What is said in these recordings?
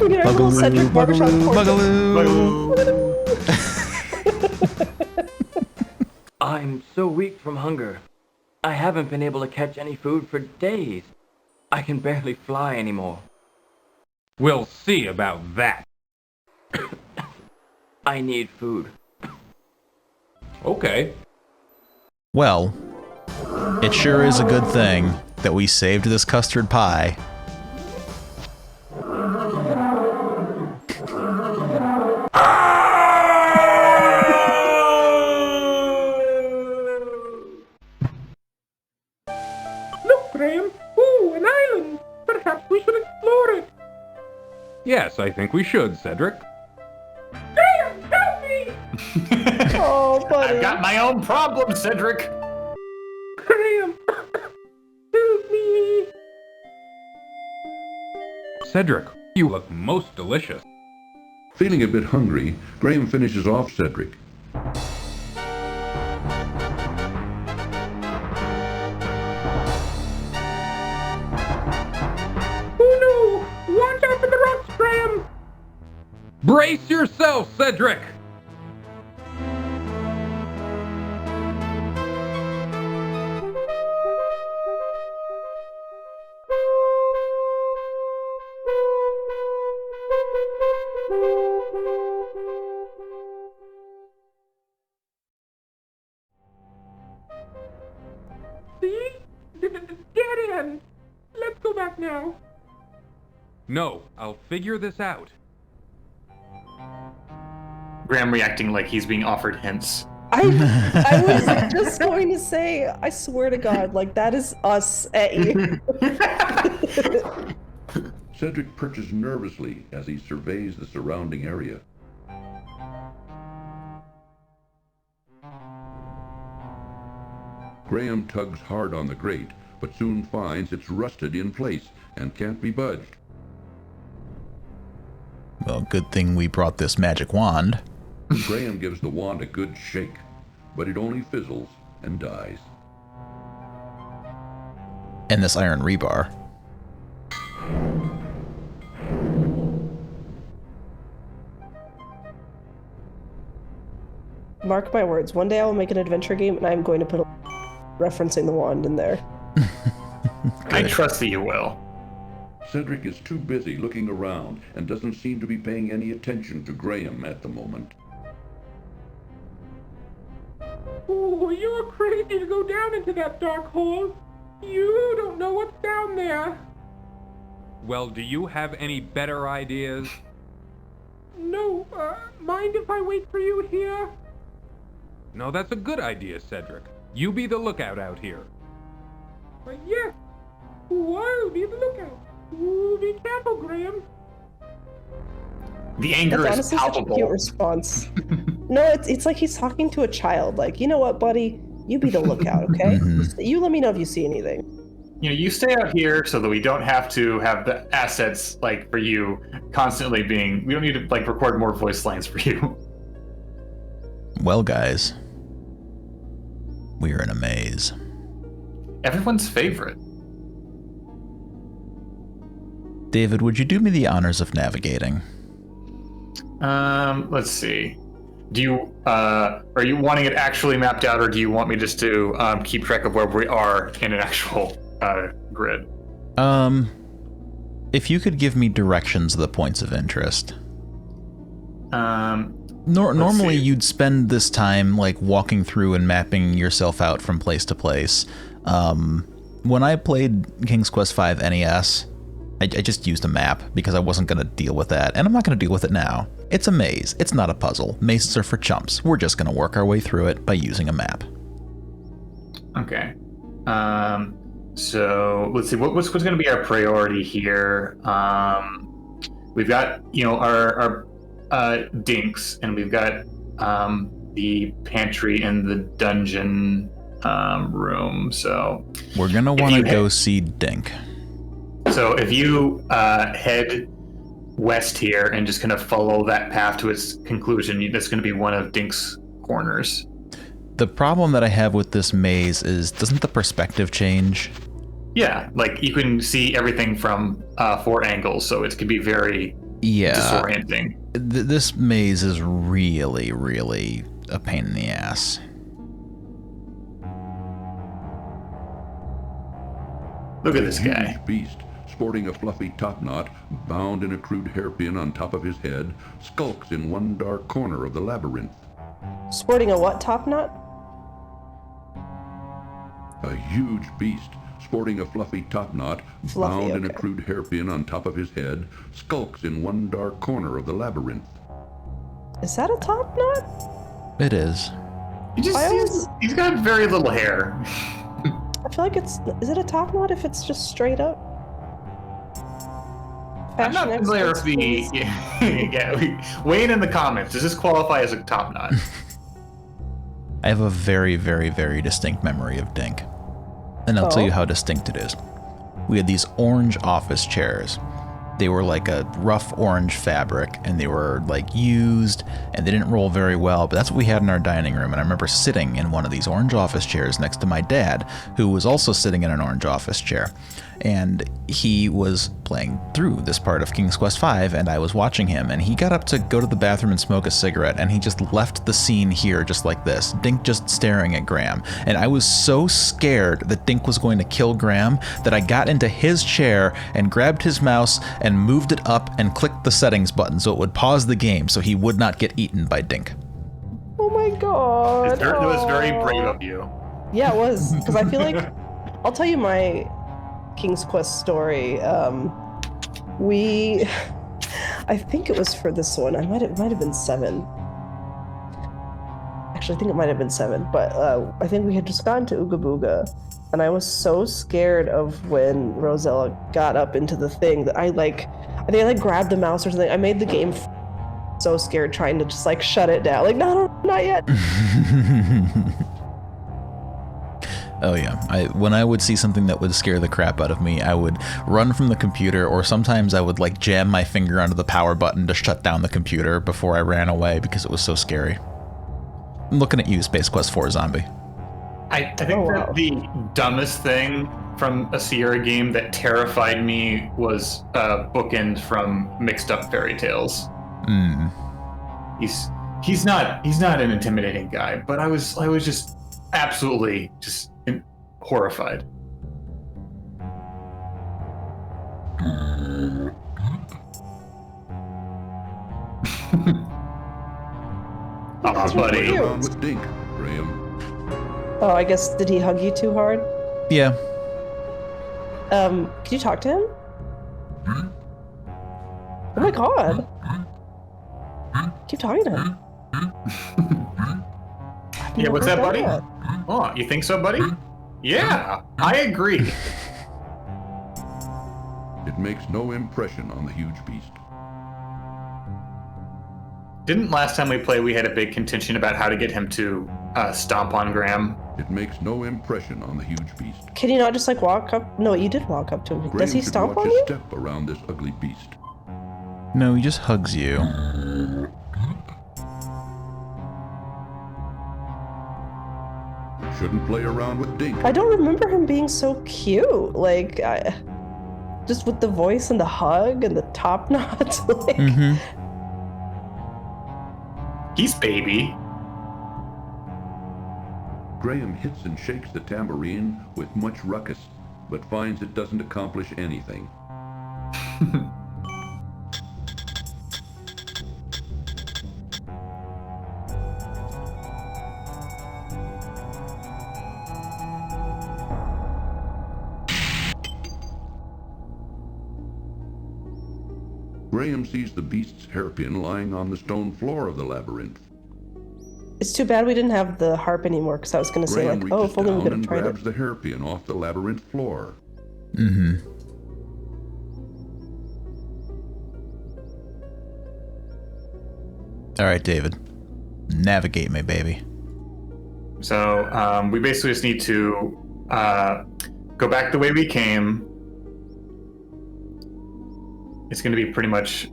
We get our little Cedric barbershop I'm so weak from hunger. I haven't been able to catch any food for days. I can barely fly anymore. We'll see about that. I need food. Okay. Well, it sure is a good thing that we saved this custard pie. Look, Graham. Ooh, an island. Perhaps we should explore it. Yes, I think we should, Cedric. Graham, help me! Oh, buddy. I've got my own problem, Cedric. Graham, help me! Cedric, you look most delicious. Feeling a bit hungry, Graham finishes off Cedric. Oh no! Watch out for the rocks, Graham! Brace yourself, Cedric! See? Dead end. Let's go back now. No, I'll figure this out. Graham reacting like he's being offered hints. I was just going to say, I swear to God, like, that is us at you. Cedric perches nervously as he surveys the surrounding area. Graham tugs hard on the grate, but soon finds it's rusted in place and can't be budged. Well, good thing we brought this magic wand. Graham gives the wand a good shake, but it only fizzles and dies. And this iron rebar. Mark my words, one day I will make an adventure game and I'm going to put a referencing the wand in there. I trust that you will. Cedric is too busy looking around and doesn't seem to be paying any attention to Graham at the moment. Oh, you're crazy to go down into that dark hole. You don't know what's down there. Well, do you have any better ideas? No, mind if I wait for you here? No, that's a good idea, Cedric. You be the lookout out here. Yes. I'll be the lookout. Ooh, be careful, Graham. The anger That's is honestly such a cute palpable. response. No, it's like he's talking to a child. Like, you know what, buddy? You be the lookout, okay? You let me know if you see anything. You know, you stay out here so that we don't have to have the assets, like, for you constantly being... We don't need to, like, record more voice lines for you. Well, guys, we're in a maze. Everyone's favorite. David, would you do me the honors of navigating? Let's see. Do you, are you wanting it actually mapped out, or do you want me just to keep track of where we are in an actual grid? If you could give me directions of the points of interest. Normally you'd spend this time like walking through and mapping yourself out from place to place. When I played King's Quest V NES, I just used a map because I wasn't going to deal with that, and I'm not going to deal with it now. It's a maze. It's not a puzzle. Mazes are for chumps. We're just going to work our way through it by using a map. Okay. So let's see. What's going to be our priority here? We've got, you know, our Dinks, and we've got the pantry and the dungeon room. So we're going to want to go see Dink. So if you head west here and just kind of follow that path to its conclusion, that's going to be one of Dink's corners. The problem that I have with this maze is, doesn't the perspective change? Yeah, like you can see everything from 4 angles, so it could be very Yeah. disorienting. This maze is really, really a pain in the ass. Look at this guy. Huge beast, sporting a fluffy topknot, bound in a crude hairpin on top of his head, skulks in one dark corner of the labyrinth. Sporting a what top knot? A huge beast, sporting a fluffy topknot, bound in a crude hairpin on top of his head, skulks in one dark corner of the labyrinth. Is that a top knot? It is. He's got very little hair. I feel like is it a top knot if it's just straight up? I'm not familiar with the. Weigh in the comments. Does this qualify as a top knot? I have a very, very, very distinct memory of Dink. And I'll tell you how distinct it is. We had these orange office chairs. They were like a rough orange fabric, and they were like used, and they didn't roll very well, but that's what we had in our dining room. And I remember sitting in one of these orange office chairs next to my dad, who was also sitting in an orange office chair. And he was playing through this part of King's Quest V, and I was watching him, and he got up to go to the bathroom and smoke a cigarette, and he just left the scene here just like this, Dink just staring at Graham. And I was so scared that Dink was going to kill Graham that I got into his chair and grabbed his mouse and moved it up and clicked the settings button so it would pause the game so he would not get eaten by Dink. Oh my god. It was very brave of you. Yeah, it was. Because I feel like, I'll tell you my King's Quest story. I think it was for this one. It might have been 7. Actually, I think it might have been 7. But I think we had just gotten to Ooga Booga, and I was so scared of when Rosella got up into the thing that I think I grabbed the mouse or something. I made the game so scared, trying to just shut it down. Like, no, not yet. Oh yeah, when I would see something that would scare the crap out of me, I would run from the computer, or sometimes I would jam my finger onto the power button to shut down the computer before I ran away because it was so scary. I'm looking at you, Space Quest 4 Zombie. I think that the dumbest thing from a Sierra game that terrified me was Bookend from Mixed Up Fairy Tales. He's not an intimidating guy, but I was just absolutely just horrified. Aw, buddy. Around with Dink, Graham. Oh, I guess, did he hug you too hard? Yeah. Can you talk to him? Oh my god. Keep talking to him. Yeah, what's that, buddy? Oh, you think so, buddy? Yeah, I agree. It makes no impression on the huge beast. Didn't last time we played we had a big contention about how to get him to stomp on Graham? It makes no impression on the huge beast. Can you not just walk up? No, you did walk up to him. Graham Does he should stomp watch on his you? step around this ugly beast. No, he just hugs you. Shouldn't play around with Dink. I don't remember him being so cute. Just with the voice and the hug and the top knot. He's baby. Graham hits and shakes the tambourine with much ruckus, but finds it doesn't accomplish anything. Graham sees the beast's hairpin lying on the stone floor of the labyrinth. It's too bad we didn't have the harp anymore, because I was going to say, Graham oh, reaches if only we down could have and tried grabs it. the hairpin off the labyrinth floor. All right, David. Navigate me, baby. So we basically just need to go back the way we came. It's going to be pretty much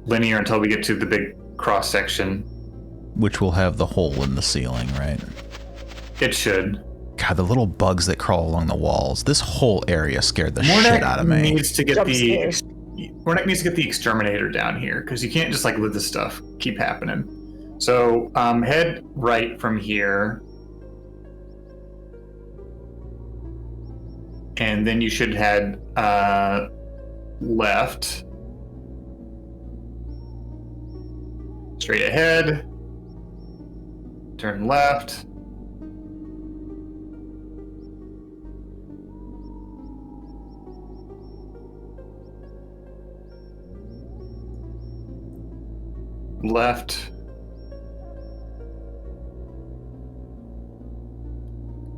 linear until we get to the big cross section. Which will have the hole in the ceiling, right? It should. God, the little bugs that crawl along the walls. This whole area scared the Mordack shit out of me. needs to get Mordack needs to get the exterminator down here because you can't just like let this stuff keep happening. So head right from here, and then you should head left, straight ahead, turn left. Left.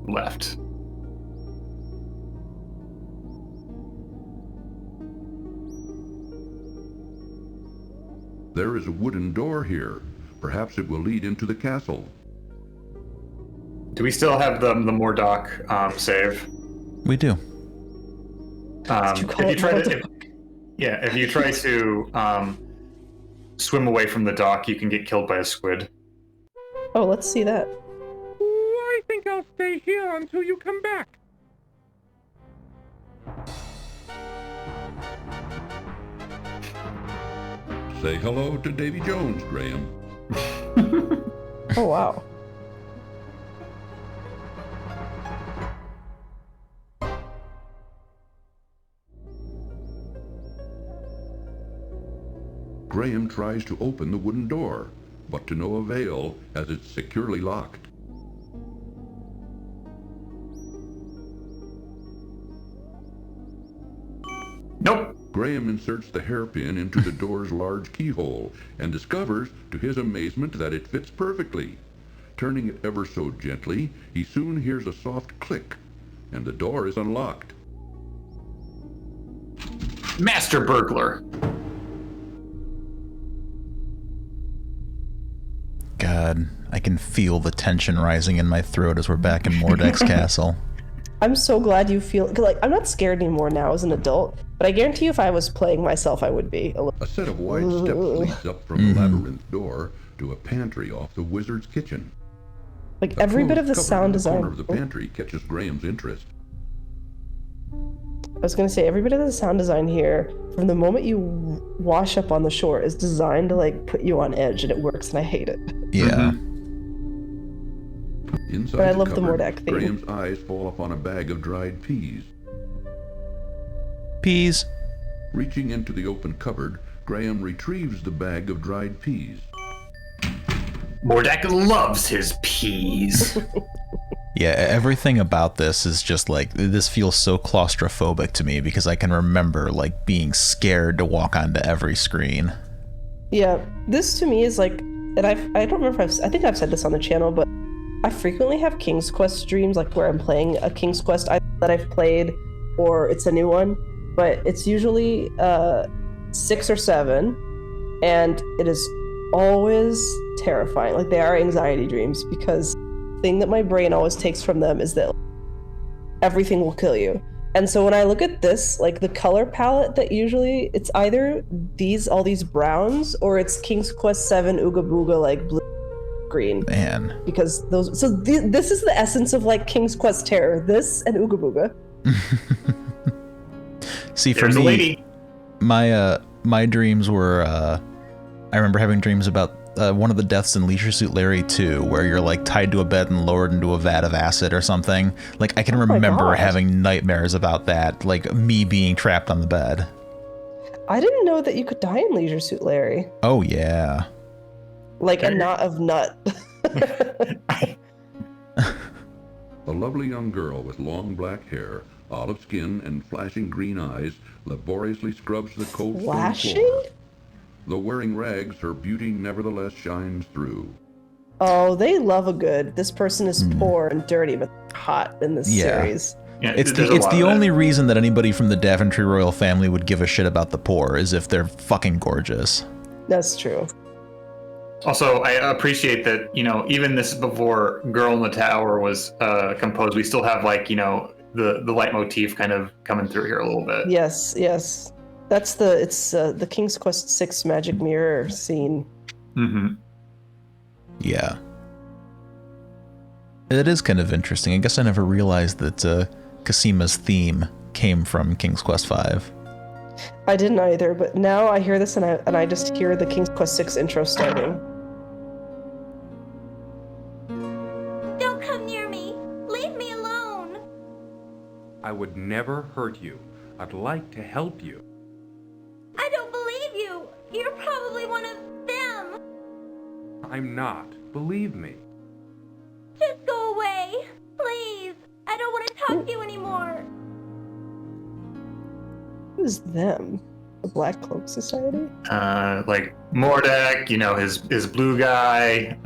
Left. There is a wooden door here. Perhaps it will lead into the castle. Do we still have the Mordack save? We do. Did you call If you it try Mordack? to, if you try to swim away from the dock, you can get killed by a squid. Oh, let's see that. I think I'll stay here until you come back. Say hello to Davy Jones, Graham. Oh, wow. Graham tries to open the wooden door, but to no avail as it's securely locked. Nope. Graham inserts the hairpin into the door's large keyhole and discovers, to his amazement, that it fits perfectly. Turning it ever so gently, he soon hears a soft click, and the door is unlocked. Master burglar. God, I can feel the tension rising in my throat as we're back in Mordack's castle. I'm so glad you feel like I'm not scared anymore now as an adult, but I guarantee you if I was playing myself, I would be. A set of wide steps leads up from the labyrinth door to a pantry off the wizard's kitchen. Like A every bit of the closed sound cupboard in the design. corner of the pantry catches Graham's interest. I was gonna say every bit of the sound design here, from the moment you wash up on the shore, is designed to like put you on edge, and it works, and I hate it. Yeah. Inside But I the love the cupboard, Mordack theme. Graham's eyes fall upon a bag of dried peas. Peas. Reaching into the open cupboard, Graham retrieves the bag of dried peas. Mordack loves his peas. Yeah, everything about this is just like, this feels so claustrophobic to me because I can remember like being scared to walk onto every screen. Yeah, this to me is like, and I don't remember if I think I've said this on the channel, but I frequently have King's Quest streams like where I'm playing a King's Quest that I've played, or it's a new one, but it's usually 6 or 7, and it is always terrifying. Like they are anxiety dreams because the thing that my brain always takes from them is that everything will kill you. And so when I look at this, like the color palette that usually it's either all these browns or it's King's Quest 7 Ooga Booga like blue green. Man. Because those this is the essence of like King's Quest terror. This and Ooga Booga. See, for There's a me, lady. my dreams were I remember having dreams about one of the deaths in Leisure Suit Larry 2, where you're like tied to a bed and lowered into a vat of acid or something. Like I can remember God. having nightmares about that, like me being trapped on the bed. I didn't know that you could die in Leisure Suit Larry. Oh yeah. Like a knot of nut. A lovely young girl with long black hair, olive skin, and flashing green eyes laboriously scrubs the cold stone Flashing? floor. Though wearing rags, her beauty nevertheless shines through. Oh, they love a good. This person is poor and dirty, but hot in this Yeah. series. Yeah, It's there's the a it's lot the of that. only reason that anybody from the Daventry royal family would give a shit about the poor is if they're fucking gorgeous. That's true. Also, I appreciate that, even this is before Girl in the Tower was composed, we still have, like, the leitmotif kind of coming through here a little bit. Yes, yes. That's the King's Quest 6 Magic Mirror scene. Mm-hmm. Yeah. It is kind of interesting. I guess I never realized that Casima's theme came from King's Quest V. I didn't either, but now I hear this and I just hear the King's Quest 6 intro starting. Don't come near me. Leave me alone. I would never hurt you. I'd like to help you. I don't believe you. You're probably one of them. I'm not. Believe me. Just go away. Please. I don't want to talk to you anymore. Who's them? The Black Cloak Society? Like Mordack, you know, his blue guy.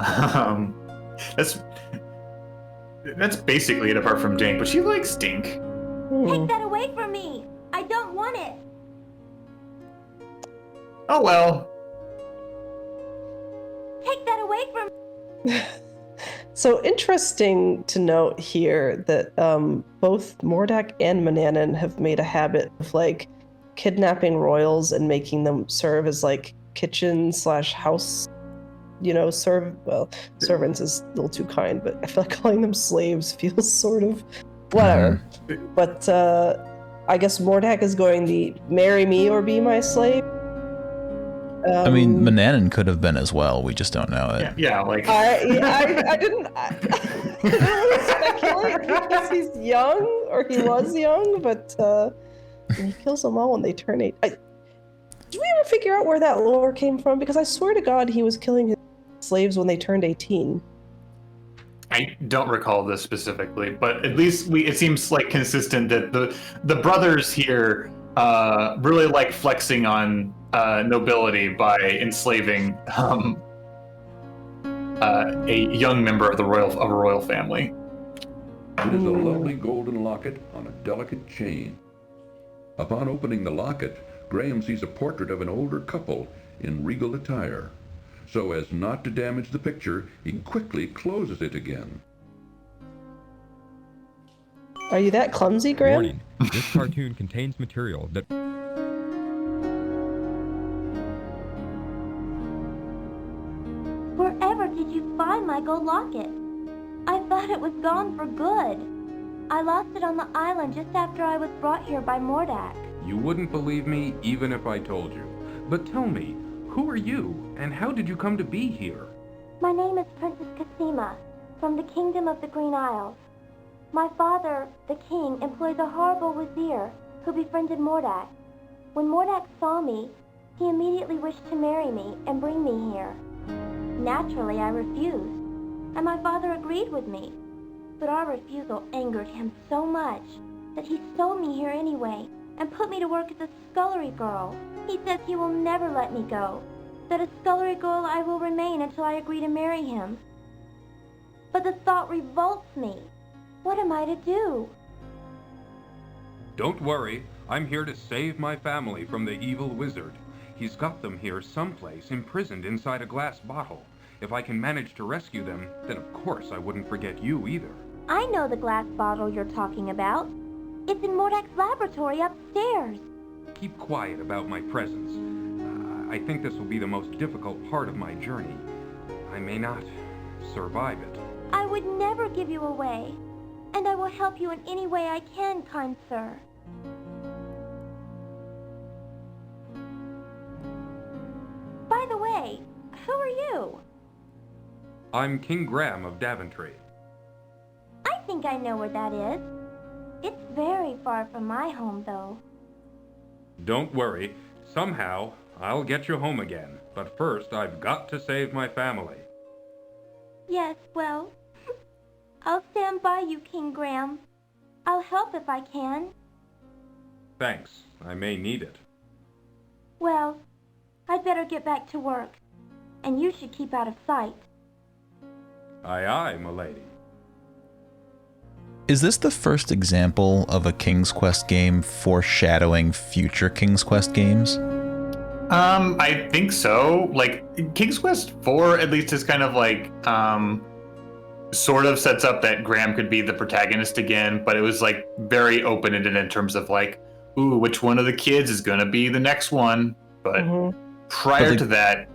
That's basically it apart from Dink, but she likes Dink. Take that away from me. I don't want it. Oh well. Take that away from me. So interesting to note here that both Mordack and Manannan have made a habit of like kidnapping royals and making them serve as like kitchen/house, servants is a little too kind, but I feel like calling them slaves feels sort of whatever. But I guess Mordack is going the marry me or be my slave. I mean, Manannan could have been as well. We just don't know it. Yeah, like I didn't really speculate because he's young or he was young, but he kills them all when they turn 8. Did we ever figure out where that lore came from? Because I swear to God, he was killing his slaves when they turned 18. I don't recall this specifically, but at least it seems like consistent that the brothers here really like flexing on nobility by enslaving a young member of a royal family. It is a lovely golden locket on a delicate chain. Upon opening the locket, Graham sees a portrait of an older couple in regal attire. So as not to damage the picture, he quickly closes it again. Are you that clumsy, Graham? Warning, this cartoon contains material that... Wherever did you find my gold locket? I thought it was gone for good. I lost it on the island just after I was brought here by Mordack. You wouldn't believe me even if I told you. But tell me, who are you, and how did you come to be here? My name is Princess Cassima, from the Kingdom of the Green Isles. My father, the king, employed the horrible Wazir, who befriended Mordack. When Mordack saw me, he immediately wished to marry me and bring me here. Naturally, I refused, and my father agreed with me. But our refusal angered him so much that he sold me here anyway and put me to work as a scullery girl. He says he will never let me go, that a scullery girl I will remain until I agree to marry him. But the thought revolts me. What am I to do? Don't worry, I'm here to save my family from the evil wizard. He's got them here someplace, imprisoned inside a glass bottle. If I can manage to rescue them, then of course I wouldn't forget you either. I know the glass bottle you're talking about. It's in Mordack's laboratory upstairs. Keep quiet about my presence. I think this will be the most difficult part of my journey. I may not survive it. I would never give you away, and I will help you in any way I can, kind sir. By the way, who are you? I'm King Graham of Daventry. I think I know where that is. It's very far from my home, though. Don't worry. Somehow, I'll get you home again. But first, I've got to save my family. Yes, well, I'll stand by you, King Graham. I'll help if I can. Thanks. I may need it. Well, I'd better get back to work. And you should keep out of sight. Aye, aye, milady. Is this the first example of a King's Quest game foreshadowing future King's Quest games? I think so. Like, King's Quest 4 at least is kind of like, sort of sets up that Graham could be the protagonist again, but it was like very open-ended in terms of like, ooh, which one of the kids is gonna be the next one? But prior to that,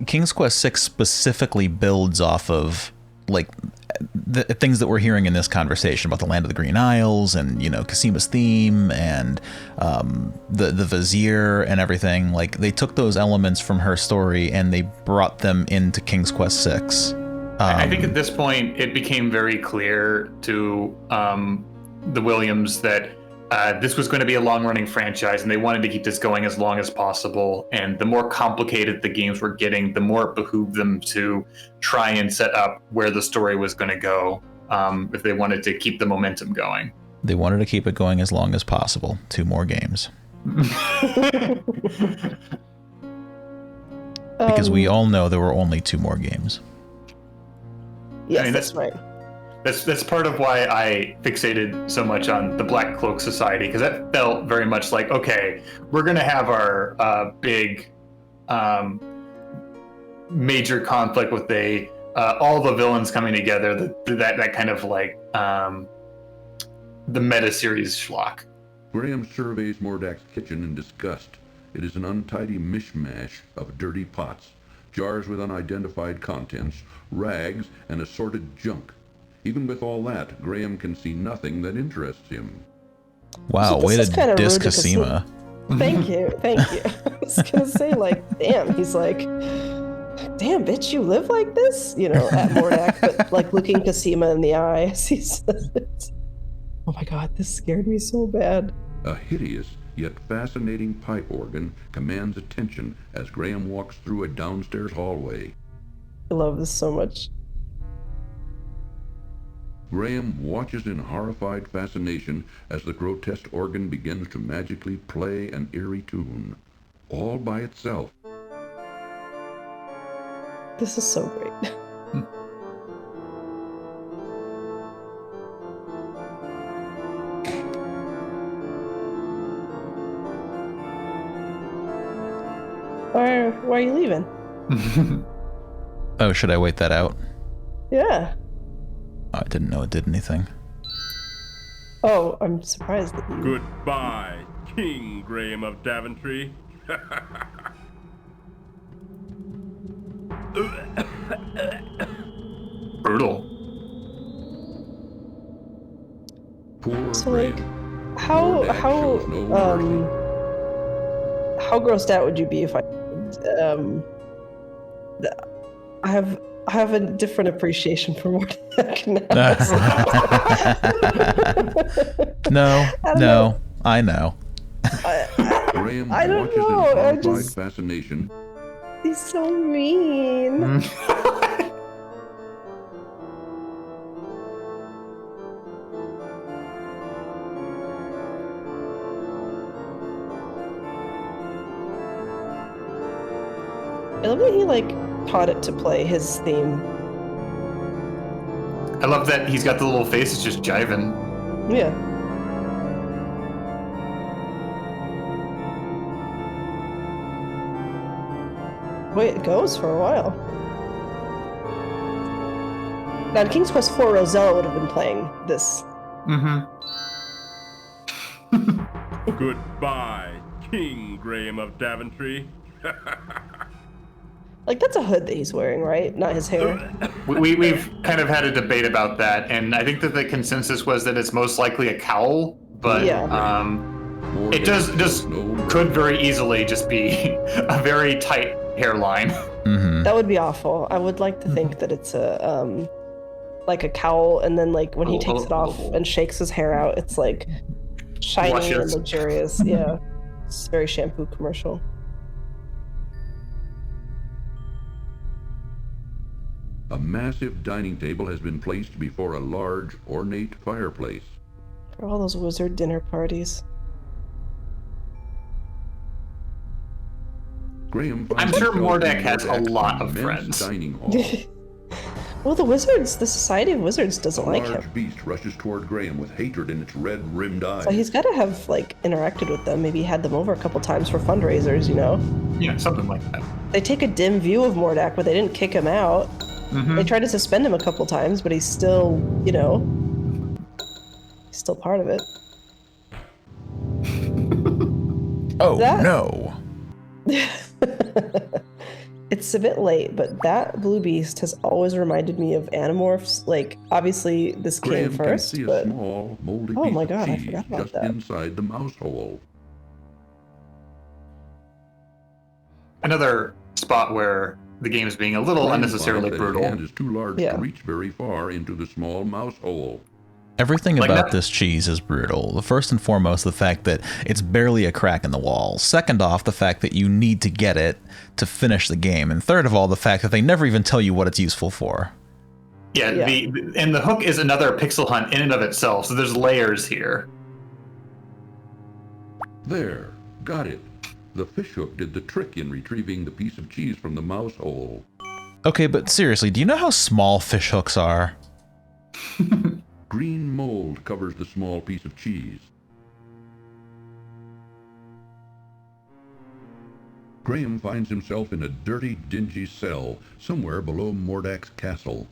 King's Quest 6 specifically builds off of like the things that we're hearing in this conversation about the Land of the Green Isles and, you know, Casima's theme and the Vizier and everything, like they took those elements from her story and they brought them into King's Quest 6. I think at this point it became very clear to the Williams that this was going to be a long-running franchise, and they wanted to keep this going as long as possible. And the more complicated the games were getting, the more it behooved them to try and set up where the story was going to go if they wanted to keep the momentum going. They wanted to keep it going as long as possible. 2 more games. Because we all know there were only 2 more games. Yes, I mean, that's right. That's part of why I fixated so much on the Black Cloak Society, because that felt very much like, okay, we're going to have our big major conflict with all the villains coming together, that kind of like the meta series schlock. Graham surveys Mordack's kitchen in disgust. It is an untidy mishmash of dirty pots, jars with unidentified contents, rags, and assorted junk. Even with all that, Graham can see nothing that interests him. Wow, way to diss Casima. Thank you. I was gonna say, like, damn, he's like, damn, bitch, you live like this? You know, at Mordack, but like looking Casima in the eye as he says it. Oh my god, this scared me so bad. A hideous yet fascinating pipe organ commands attention as Graham walks through a downstairs hallway. I love this so much. Graham watches in horrified fascination as the grotesque organ begins to magically play an eerie tune, all by itself. This is so great. Why are you leaving? Oh, should I wait that out? Yeah. Oh, I didn't know it did anything. Oh, I'm surprised that you... Goodbye, King Graham of Daventry. Brutal. Poor So, like, Graham. how Mordack shows no mercy. how grossed out would you be if I I have a different appreciation for Mordack now. No, I know. Graham I don't watches know, in I horrified just- fascination. He's so mean. I love that he like taught it to play his theme. I love that he's got the little face, it's just jiving. Yeah. Wait, it goes for a while. Now, in King's Quest 4, Rosella would have been playing this. Mm-hmm. Goodbye, King Graham of Daventry. Like, that's a hood that he's wearing, right? Not his hair. We've kind of had a debate about that, and I think that the consensus was that it's most likely a cowl, but Yeah. it just could very easily just be a very tight hairline. Mm-hmm. That would be awful. I would like to think that it's a like a cowl, and then like when he takes it off and shakes his hair out, it's like shiny and Luscious. luxurious. Yeah, it's very shampoo commercial. A massive dining table has been placed before a large, ornate fireplace. For all those wizard dinner parties. Graham I'm finds sure himself in Mordack has a Mordack's lot of immense friends. dining hall. Well, the Society of Wizards doesn't A like large him. beast rushes toward Graham with hatred in its red-rimmed eyes. So he's got to have like interacted with them. Maybe had them over a couple times for fundraisers. You know, Yeah, something like that. they take a dim view of Mordack, but they didn't kick him out. Mm-hmm. They tried to suspend him a couple times, but he's still, you know, he's still part of it. Oh That- no! it's a bit late, but that blue beast has always reminded me of Animorphs. Like, obviously, this came Graham first, can see but a small, moldy oh piece my of god, I cheese forgot about just that. inside the mouse hole. Another spot where the game is being a little Graham unnecessarily finds that his brutal. hand is too large Yeah. to reach very far into the small mouse hole. Everything Like about that- this cheese is brutal. First and foremost, the fact that it's barely a crack in the wall. Second off, the fact that you need to get it to finish the game. And third of all, the fact that they never even tell you what it's useful for. Yeah, Yeah. and the hook is another pixel hunt in and of itself, so there's layers here. There, got it. The fishhook did the trick in retrieving the piece of cheese from the mouse hole. Okay, but seriously, do you know how small fish hooks are? Green mold covers the small piece of cheese. Graham finds himself in a dirty, dingy cell somewhere below Mordack's castle.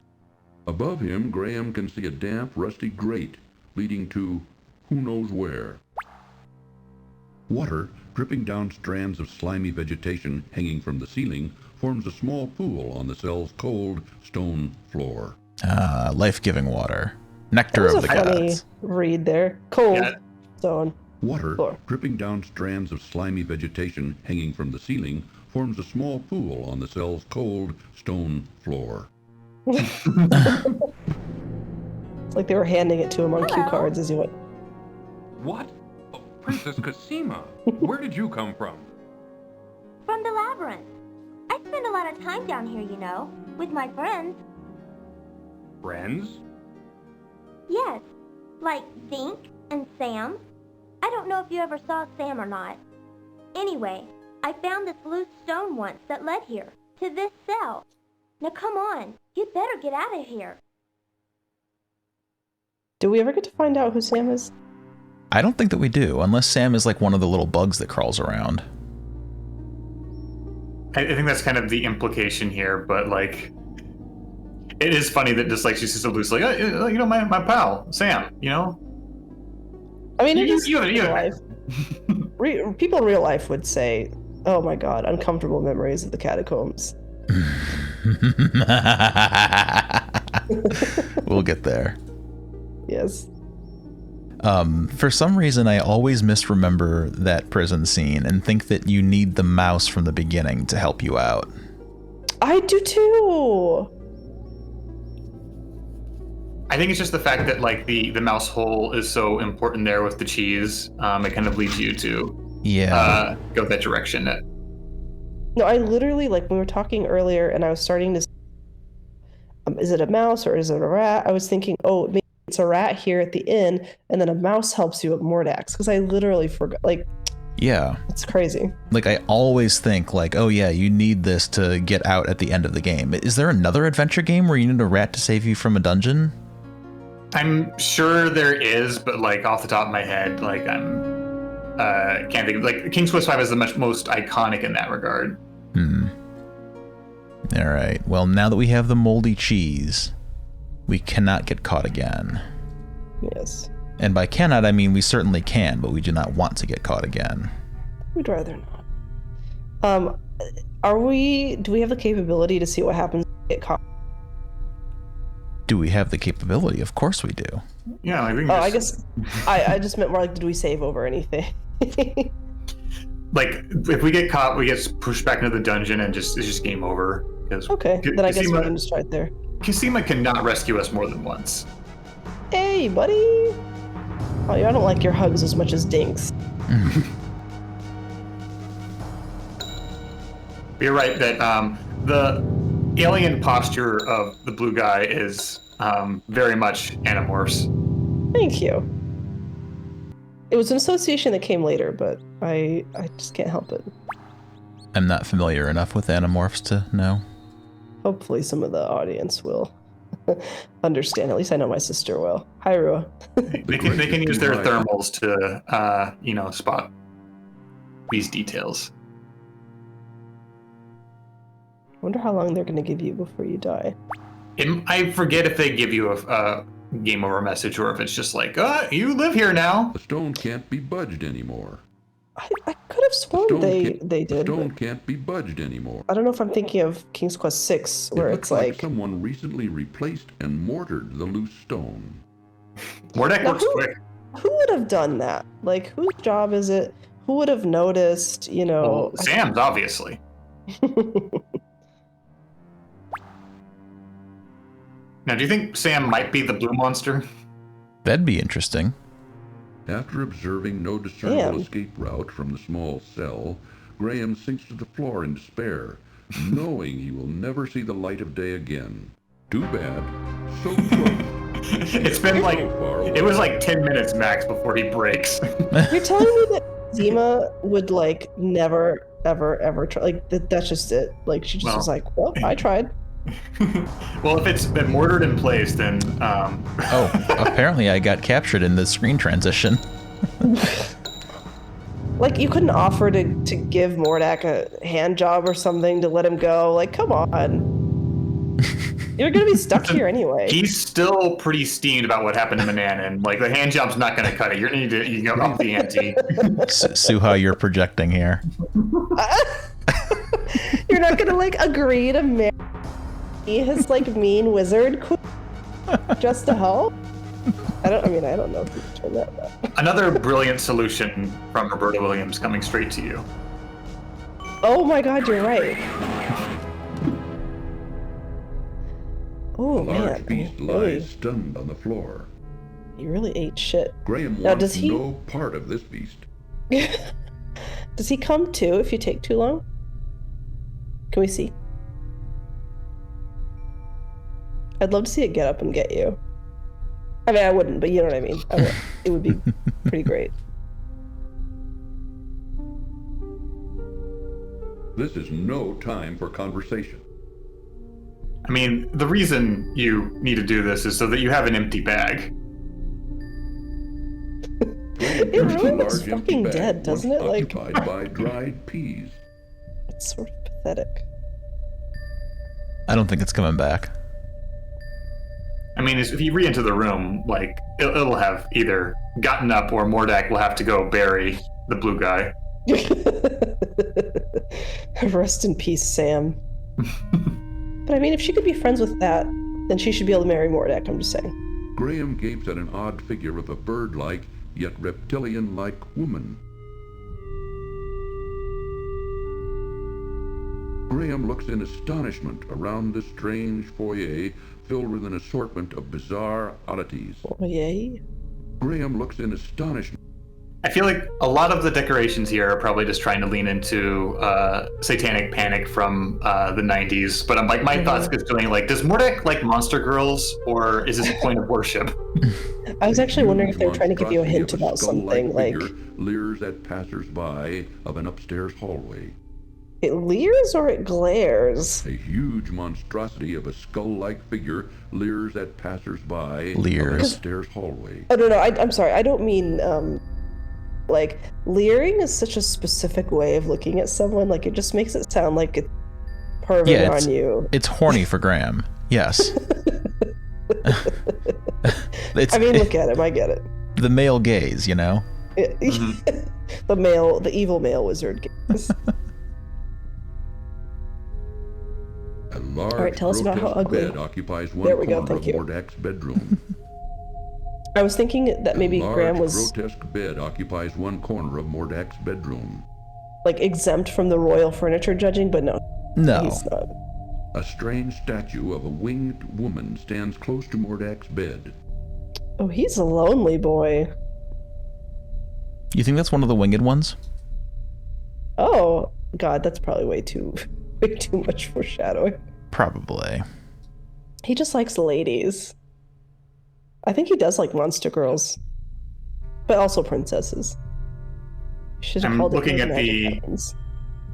Above him, Graham can see a damp, rusty grate leading to who knows where. Water, dripping down strands of slimy vegetation hanging from the ceiling, forms a small pool on the cell's cold stone floor. Life-giving water. Nectar That of was the a funny gods. read there. Cold Yeah. stone. Water, Floor. dripping down strands of slimy vegetation hanging from the ceiling, forms a small pool on the cell's cold stone floor. It's like they were handing it to him on cue Hello. cards as he went. What? Oh, Princess Cosima, where did you come from? From the labyrinth. I spend a lot of time down here, you know, with my friends. Friends? Yes, like Dink and Sam. I don't know if you ever saw Sam or not. Anyway, I found this loose stone once that led here, to this cell. Now come on, you'd better get out of here. Do we ever get to find out who Sam is? I don't think that we do, unless Sam is like one of the little bugs that crawls around. I think that's kind of the implication here, but like, it is funny that just like she's just so loose, like, you know, my pal Sam, you know. I mean, it You- is you- real life. People in real life would say, "Oh my god, uncomfortable memories of the catacombs." We'll get there. Yes. For some reason, I always misremember that prison scene and think that you need the mouse from the beginning to help you out. I do too. I think it's just the fact that like the mouse hole is so important there with the cheese. It kind of leads you to go that direction. No, I literally, like, when we were talking earlier and I was starting to is it a mouse or is it a rat? I was thinking, oh, maybe it's a rat here at the inn, and then a mouse helps you at Mordack's, because I literally forgot. Like, Yeah. it's crazy. Like, I always think, like, oh yeah, you need this to get out at the end of the game. Is there another adventure game where you need a rat to save you from a dungeon? I'm sure there is, but like off the top of my head, like can't think. Like King's Quest V is the most iconic in that regard. All right. Well, now that we have the moldy cheese, we cannot get caught again. Yes. And by cannot, I mean we certainly can, but we do not want to get caught again. We'd rather not. Do we have the capability to see what happens when we get caught? Do we have the capability? Of course we do. Yeah, like we can Oh, I guess I just meant more like, did we save over anything? like if we get caught, we get pushed back into the dungeon and it's just game over. Because Okay, then I guess we can just try it there. Cosima cannot rescue us more than once. Hey, buddy! Oh, yeah, I don't like your hugs as much as Dinks. You're right that the alien posture of the blue guy is very much Animorphs. Thank you. It was an association that came later, but I just can't help it. I'm not familiar enough with Animorphs to know. Hopefully some of the audience will understand. At least I know my sister will. Hi, Rua. They can use their thermals to spot these details. Wonder how long they're going to give you before you die. I forget if they give you a game over message or if it's just like, you live here now. The stone can't be budged anymore. I could have sworn they did. The stone But can't be budged anymore. I don't know if I'm thinking of King's Quest 6, where It it's looks like someone recently replaced and mortared the loose stone. Mordack works quick. who would have done that? Like, whose job is it? Who would have noticed? You know, Well, Sam's obviously. Now, do you think Sam might be the blue monster? That'd be interesting. After observing no discernible Damn. escape route from the small cell, Graham sinks to the floor in despair, knowing he will never see the light of day again. Too bad. So close. It's been like, So far away. it was like 10 minutes max before he breaks. You're telling me that Zima would like never, ever try? Like that's just it. Like she just was like, well, I tried. Well, if it's been mortared in place, then Oh, apparently I got captured in the screen transition. Like you couldn't offer to give Mordack a hand job or something to let him go. Like, come on. You're gonna be stuck here anyway. he's still pretty steamed about what happened to Manan, and like the hand job's not going to cut it. You're going to need to up the ante. Suha, you're projecting here. You're not gonna like agree to marry his like mean wizard queen just to help? I don't know if you can turn that up. Another brilliant solution from Roberta Williams coming straight to you. Oh my god, you're right. Oh A large man, beast lies stunned on the floor. he really ate shit. Graham Now, wants does he- no part of this beast. Does he come too if you take too long? Can we see? I'd love to see it get up and get you. I mean, I wouldn't, but you know what I mean. I would. It would be pretty great. This is no time for conversation. I mean, the reason you need to do this is so that you have an empty bag. It really looks fucking dead, doesn't it? Like, Occupied by dried peas. it's sort of pathetic. I don't think it's coming back. I mean, if you re-enter the room, like, it'll have either gotten up or Mordack will have to go bury the blue guy. Rest in peace, Sam. But I mean, if she could be friends with that, then she should be able to marry Mordack, I'm just saying. Graham gapes at an odd figure of a bird-like, yet reptilian-like woman. Graham looks in astonishment around the strange foyer filled with an assortment of bizarre oddities. Oh, yay. Graham looks in astonishment. I feel like a lot of the decorations here are probably just trying to lean into Satanic Panic from the 90s. But I'm like, my thoughts is doing like, does Mordack like monster girls, or is this a point of worship? I was actually wondering if they were trying to give you a Monstrosity hint of a about skull-like something, like, figure leers at passers-by of an upstairs hallway. it leers or it glares? A huge monstrosity of a skull-like figure leers at passers-by of an Leers. upstairs hallway. Oh, no, I'm sorry. I don't mean, like, leering is such a specific way of looking at someone. Like, it just makes it sound like it's perving Yeah, on you. It's horny for Graham. Yes. It's, I mean, look at him. I get it. the male gaze, you know? The evil male wizard. Gaze. A large, right, tell us about how grotesque ugly. bed occupies one There we corner go, thank of you. Mordack's bedroom. I was thinking that maybe A large, Graham was grotesque bed occupies one corner of Mordack's bedroom. like exempt from the royal furniture judging, but no, No. he's not. A strange statue of a winged woman stands close to Mordack's bed. Oh, he's a lonely boy. You think that's one of the winged ones? Oh God, that's probably way too much foreshadowing. Probably. He just likes ladies. I think he does like monster girls, but also princesses. Should have I'm called it looking Those at Magic the- Mountains.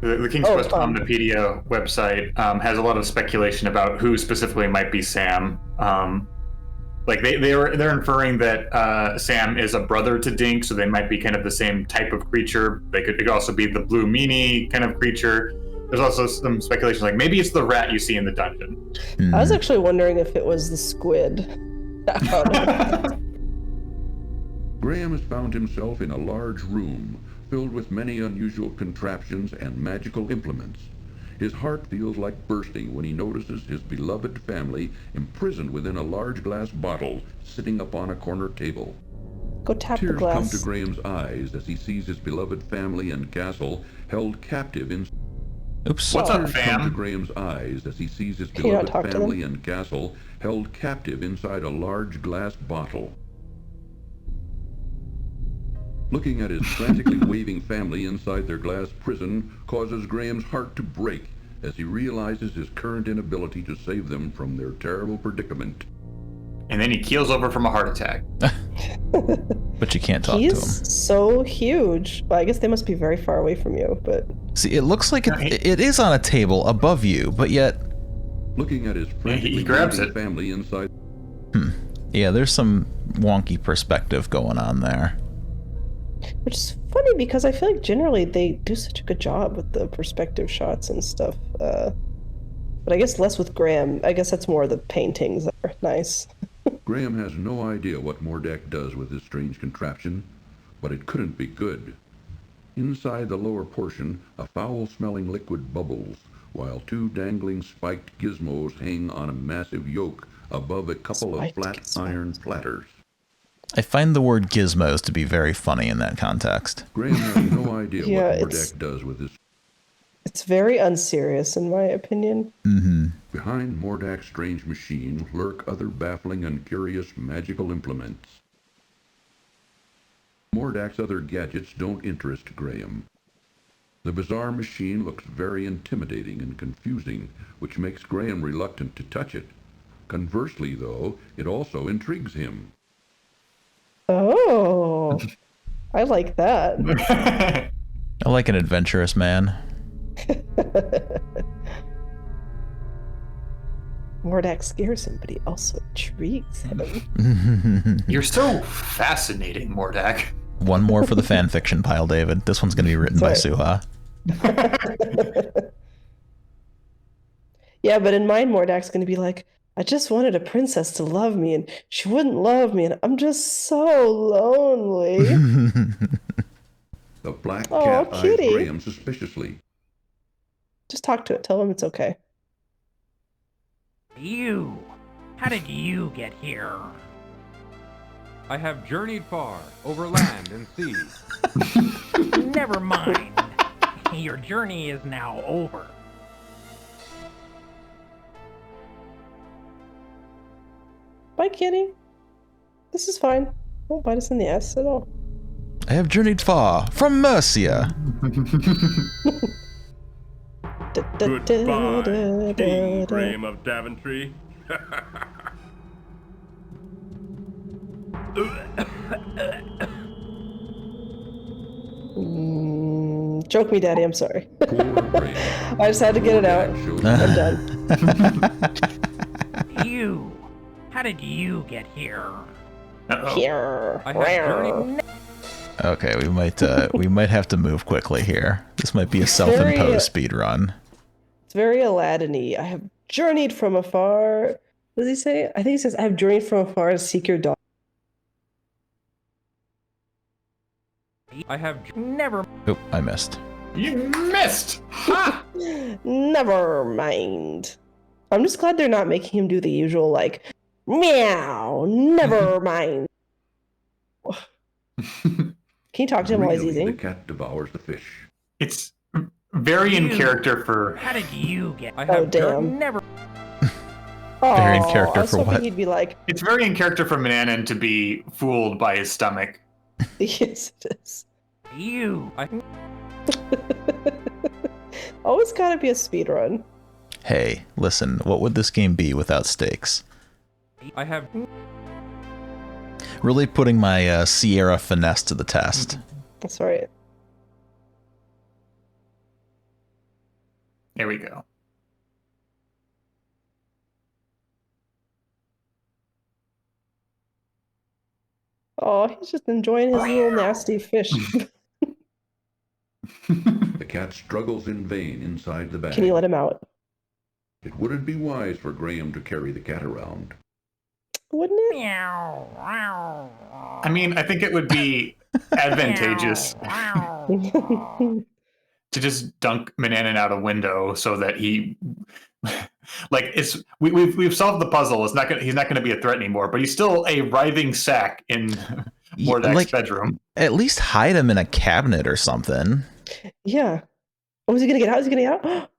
The King's Oh, Quest Omnipedia website has a lot of speculation about who specifically might be Sam. Like they're inferring that Sam is a brother to Dinks, so they might be kind of the same type of creature. It could also be the blue meanie kind of creature. There's also some speculation like maybe it's the rat you see in the dungeon. I was actually wondering if it was the squid. Graham has found himself in a large room filled with many unusual contraptions and magical implements. His heart feels like bursting when he notices his beloved family imprisoned within a large glass bottle sitting upon a corner table. Go tap the Tears glass. come to Graham's eyes as he sees his beloved family and castle held captive in... Oops. What's up, Tears come to fam? Graham's eyes as he sees his Can you not beloved talk to family them? and castle held captive inside a large glass bottle. Looking at his frantically waving family inside their glass prison causes Graham's heart to break as he realizes his current inability to save them from their terrible predicament. And then he keels over from a heart attack. But you can't talk to him. He's so huge. Well, I guess they must be very far away from you, but See, it looks like it is on a table above you, but yet... Looking at his frantically he grabs waving it. family inside... Yeah, there's some wonky perspective going on there. which is funny because I feel like generally they do such a good job with the perspective shots and stuff. But I guess less with Graham. I guess that's more the paintings that are nice. Graham has no idea what Mordack does with his strange contraption, but it couldn't be good. Inside the lower portion, a foul-smelling liquid bubbles, while two dangling spiked gizmos hang on a massive yoke above a couple of flat iron platters. I find the word gizmos to be very funny in that context. Graham has no idea Yeah, what it's- Mordack does with his... It's very unserious in my opinion. Behind Mordack's strange machine lurk other baffling and curious magical implements. Mordack's other gadgets don't interest Graham. The bizarre machine looks very intimidating and confusing, which makes Graham reluctant to touch it. Conversely, though, it also intrigues him. Oh, I like that. I like an adventurous man. Mordack scares him, but he also intrigues him. You're so fascinating, Mordack. One more for the fan fiction pile, David. This one's going to be written by Sorry. Suha. Yeah, but in mine, Mordack's going to be like, I just wanted a princess to love me, and she wouldn't love me, and I'm just so lonely. The black Aw, cat eyes kitty. Graham suspiciously. Just talk to it. Tell him it's okay. You! How did you get here? I have journeyed far, over land and sea. Never mind. Your journey is now over. Bye, kitty. This is fine. Don't bite us in the ass at all. I have journeyed far from Mercia. Goodbye, King Graham of Daventry. Joke me, Daddy. I'm sorry. Poor Graham. I just had to get it out. Mordack shows I'm done. You! How did you get here? Uh-oh. Here. I have journeyed... Okay, we might have to move quickly here. This might be a self-imposed speed run. It's very Aladdin-y. I have journeyed from afar. What does he say? I think he says, I have journeyed from afar to seek your daughter. I have... Never. Oh, I missed. You missed! Ha! Never mind. I'm just glad they're not making him do the usual, like, meow, never mind. Can you talk to him while he's Greedily, the eating? cat devours the fish. It's very in character for... How did you get? I Oh, have damn. Never. Very in Aw, character I was for hoping what? he'd be like, It's very in character for Mananan to be fooled by his stomach. yes, it is. You. Always gotta be a speed run. Hey, listen, what would this game be without stakes? I have... Really putting my Sierra finesse to the test. That's right. There we go. Oh, he's just enjoying his little nasty fish. The cat struggles in vain inside the bag. Can you let him out? It wouldn't be wise for Graham to carry the cat around. wouldn't it? I mean, I think it would be advantageous to just dunk Mananan out a window so that he, like, we've solved the puzzle. He's not gonna be a threat anymore, but he's still a writhing sack in Mordack's bedroom. At least hide him in a cabinet or something. Yeah. Oh, is he gonna get out? Is he gonna get out?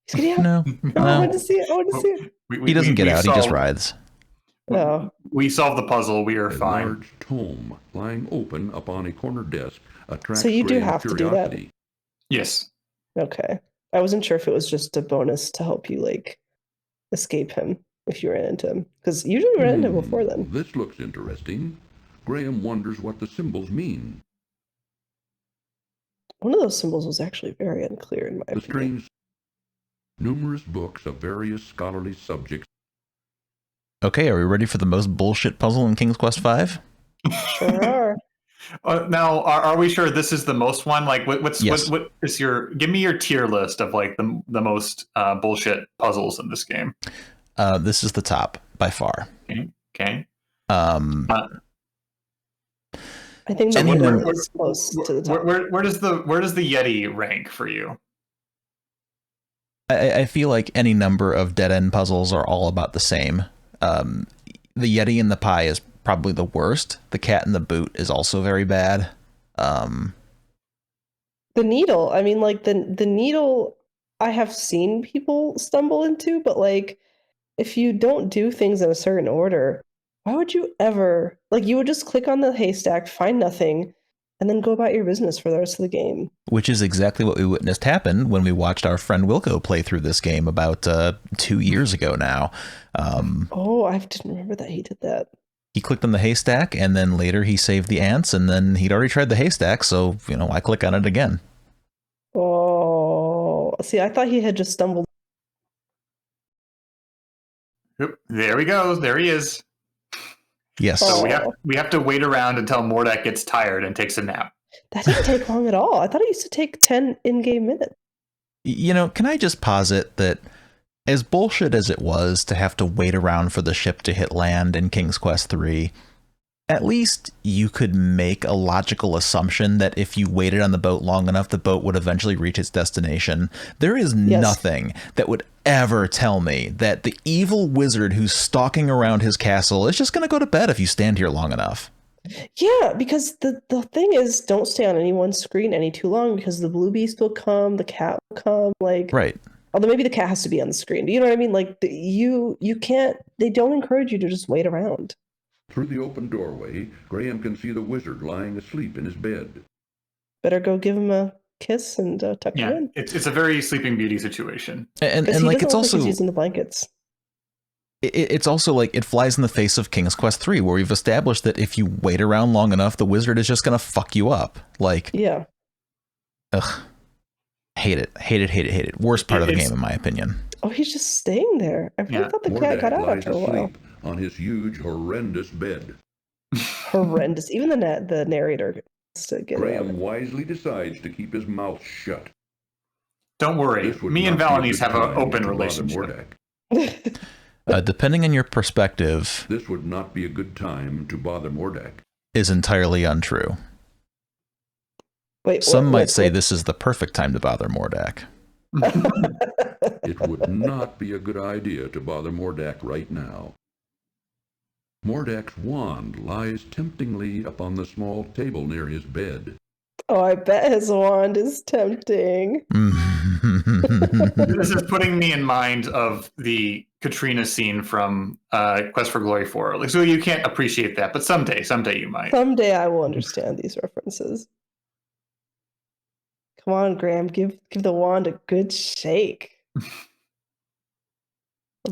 He's getting out. No. I want to see it. I want to see it. He doesn't get out. He just writhes. Oh. We solved the puzzle. We are fine. A large tome lying open upon a corner desk attracts So you do Graham's have to do that? curiosity. Yes. Okay. I wasn't sure if it was just a bonus to help you, like, escape him if you ran into him. Because usually we ran into him before then. This looks interesting. Graham wonders what the symbols mean. One of those symbols was actually very unclear in my The opinion. strange numerous books of various scholarly subjects. Okay, are we ready for the most bullshit puzzle in King's Quest V? Sure are. Now, are we sure this is the most one? Like, what is your? Give me your tier list of like the most bullshit puzzles in this game. This is the top by far. Okay. I think So is close to the top. where does the Yeti rank for you? I feel like any number of dead end puzzles are all about the same. The Yeti in the pie is probably the worst. The cat in the boot is also very bad. The needle, I mean, like the needle I have seen people stumble into, but like if you don't do things in a certain order, why would you ever, like, you would just click on the haystack, find nothing, and then go about your business for the rest of the game. Which is exactly what we witnessed happen when we watched our friend Wilco play through this game about 2 years ago now. Oh, I didn't remember that he did that. He clicked on the haystack, and then later he saved the ants, and then he'd already tried the haystack, so, you know, I click on it again. Oh, see, I thought he had just stumbled. Oop, there he goes. There he is. Yes. So we have to wait around until Mordack gets tired and takes a nap. That didn't take long at all. I thought it used to take 10 in-game minutes. You know, can I just posit that as bullshit as it was to have to wait around for the ship to hit land in King's Quest III, at least you could make a logical assumption that if you waited on the boat long enough, the boat would eventually reach its destination. There is nothing that would ever tell me that the evil wizard who's stalking around his castle is just going to go to bed if you stand here long enough. Yeah, because the thing is, don't stay on any one screen any too long, because the blue beast will come, the cat will come, like... Right. Although maybe the cat has to be on the screen. Do you know what I mean? Like, you can't... They don't encourage you to just wait around. Through the open doorway, Graham can see the wizard lying asleep in his bed. Better go give him a kiss and tuck him in. It's a very Sleeping Beauty situation. And like, it's also... Like he's using the blankets. It's also like it flies in the face of King's Quest III, where we've established that if you wait around long enough, the wizard is just going to fuck you up. Like, yeah. Ugh. Hate it. Worst part of the game, in my opinion. Oh, he's just staying there. I really thought the cat got out after a while. On his huge, horrendous bed. Horrendous. Even the narrator gets to get Graham wisely decides to keep his mouth shut. Don't worry. Me and Valenice have an open relationship. Depending on your perspective, this would not be a good time to bother Mordack. Is entirely untrue. Wait, some might say this is the perfect time to bother Mordack. It would not be a good idea to bother Mordack right now. Mordack's wand lies temptingly upon the small table near his bed. Oh, I bet his wand is tempting. This is putting me in mind of the Katrina scene from Quest for Glory 4. Like, so you can't appreciate that, but someday you might. Someday I will understand these references. Come on, Graham, give the wand a good shake. I'm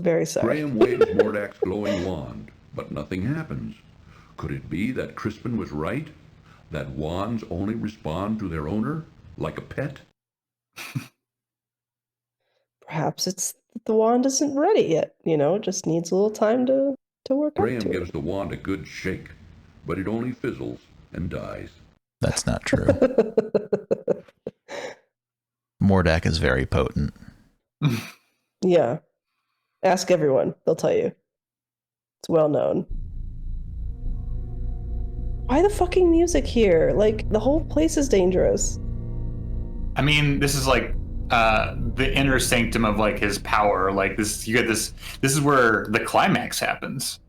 very sorry. Graham waves Mordack's glowing wand, but nothing happens. Could it be that Crispin was right? That wands only respond to their owner, like a pet? Perhaps it's that the wand isn't ready yet, just needs a little time to work up to Graham it. gives the wand a good shake, but it only fizzles and dies. That's not true. Mordack is very potent. Yeah. Ask everyone. They'll tell you. It's well known. Why the fucking music here? Like, the whole place is dangerous. I mean, this is like the inner sanctum of like his power. Like this, you get this. This is where the climax happens.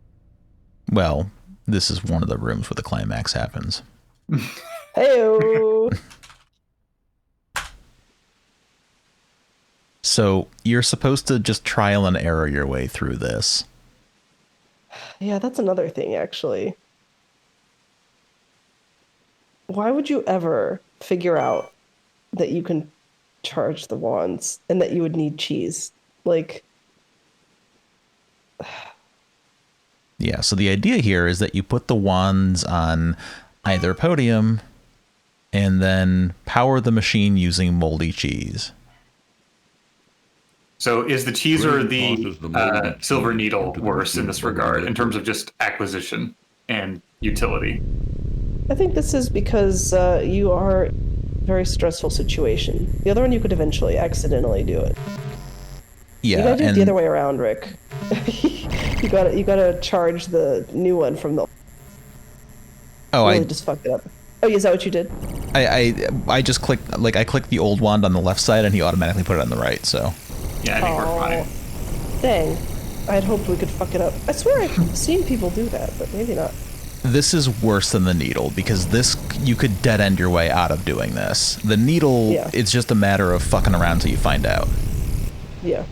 Well, this is one of the rooms where the climax happens. Hey-o. So you're supposed to just trial and error your way through this. Yeah, that's another thing, actually. Why would you ever figure out that you can charge the wands and that you would need cheese? Like... Yeah, so the idea here is that you put the wands on either podium and then power the machine using moldy cheese. So is the cheese or the silver needle worse in this regard in terms of just acquisition and utility? I think this is because you are in a very stressful situation. The other one, you could eventually accidentally do it. Yeah, you gotta do it the other way around, Rick. you gotta charge the new one from the. Oh, really just fucked it up. Oh, is that what you did? I just clicked, like, I clicked the old wand on the left side and he automatically put it on the right, so. Yeah, I think we're fine. Dang. I had hoped we could fuck it up. I swear I've seen people do that, but maybe not. This is worse than the needle, because this, you could dead end your way out of doing this. The needle, it's just a matter of fucking around till you find out. Yeah.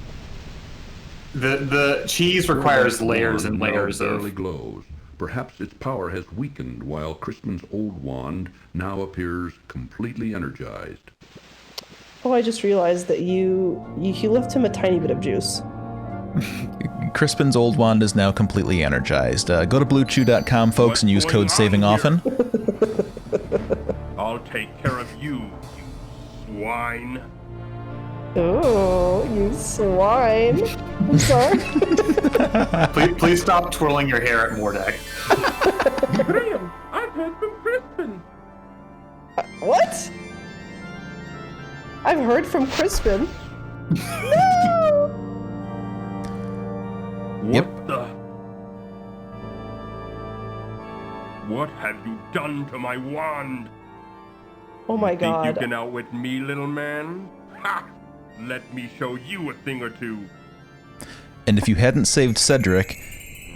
The cheese requires layers and layers of... glows. Perhaps its power has weakened while Crispin's old wand now appears completely energized. Oh, I just realized that you left him a tiny bit of juice. Crispin's old wand is now completely energized. Go to bluechew.com, folks, and use code SAVINGOFTEN. I'll take care of you, you swine. Oh, you swine. I'm sorry. please stop twirling your hair at Mordack. Graham, I've heard from Crispin. What? I've heard from Crispin. No! What the? What have you done to my wand? Oh my god. Think you can outwit me, little man? Ha! Let me show you a thing or two. And if you hadn't saved Cedric,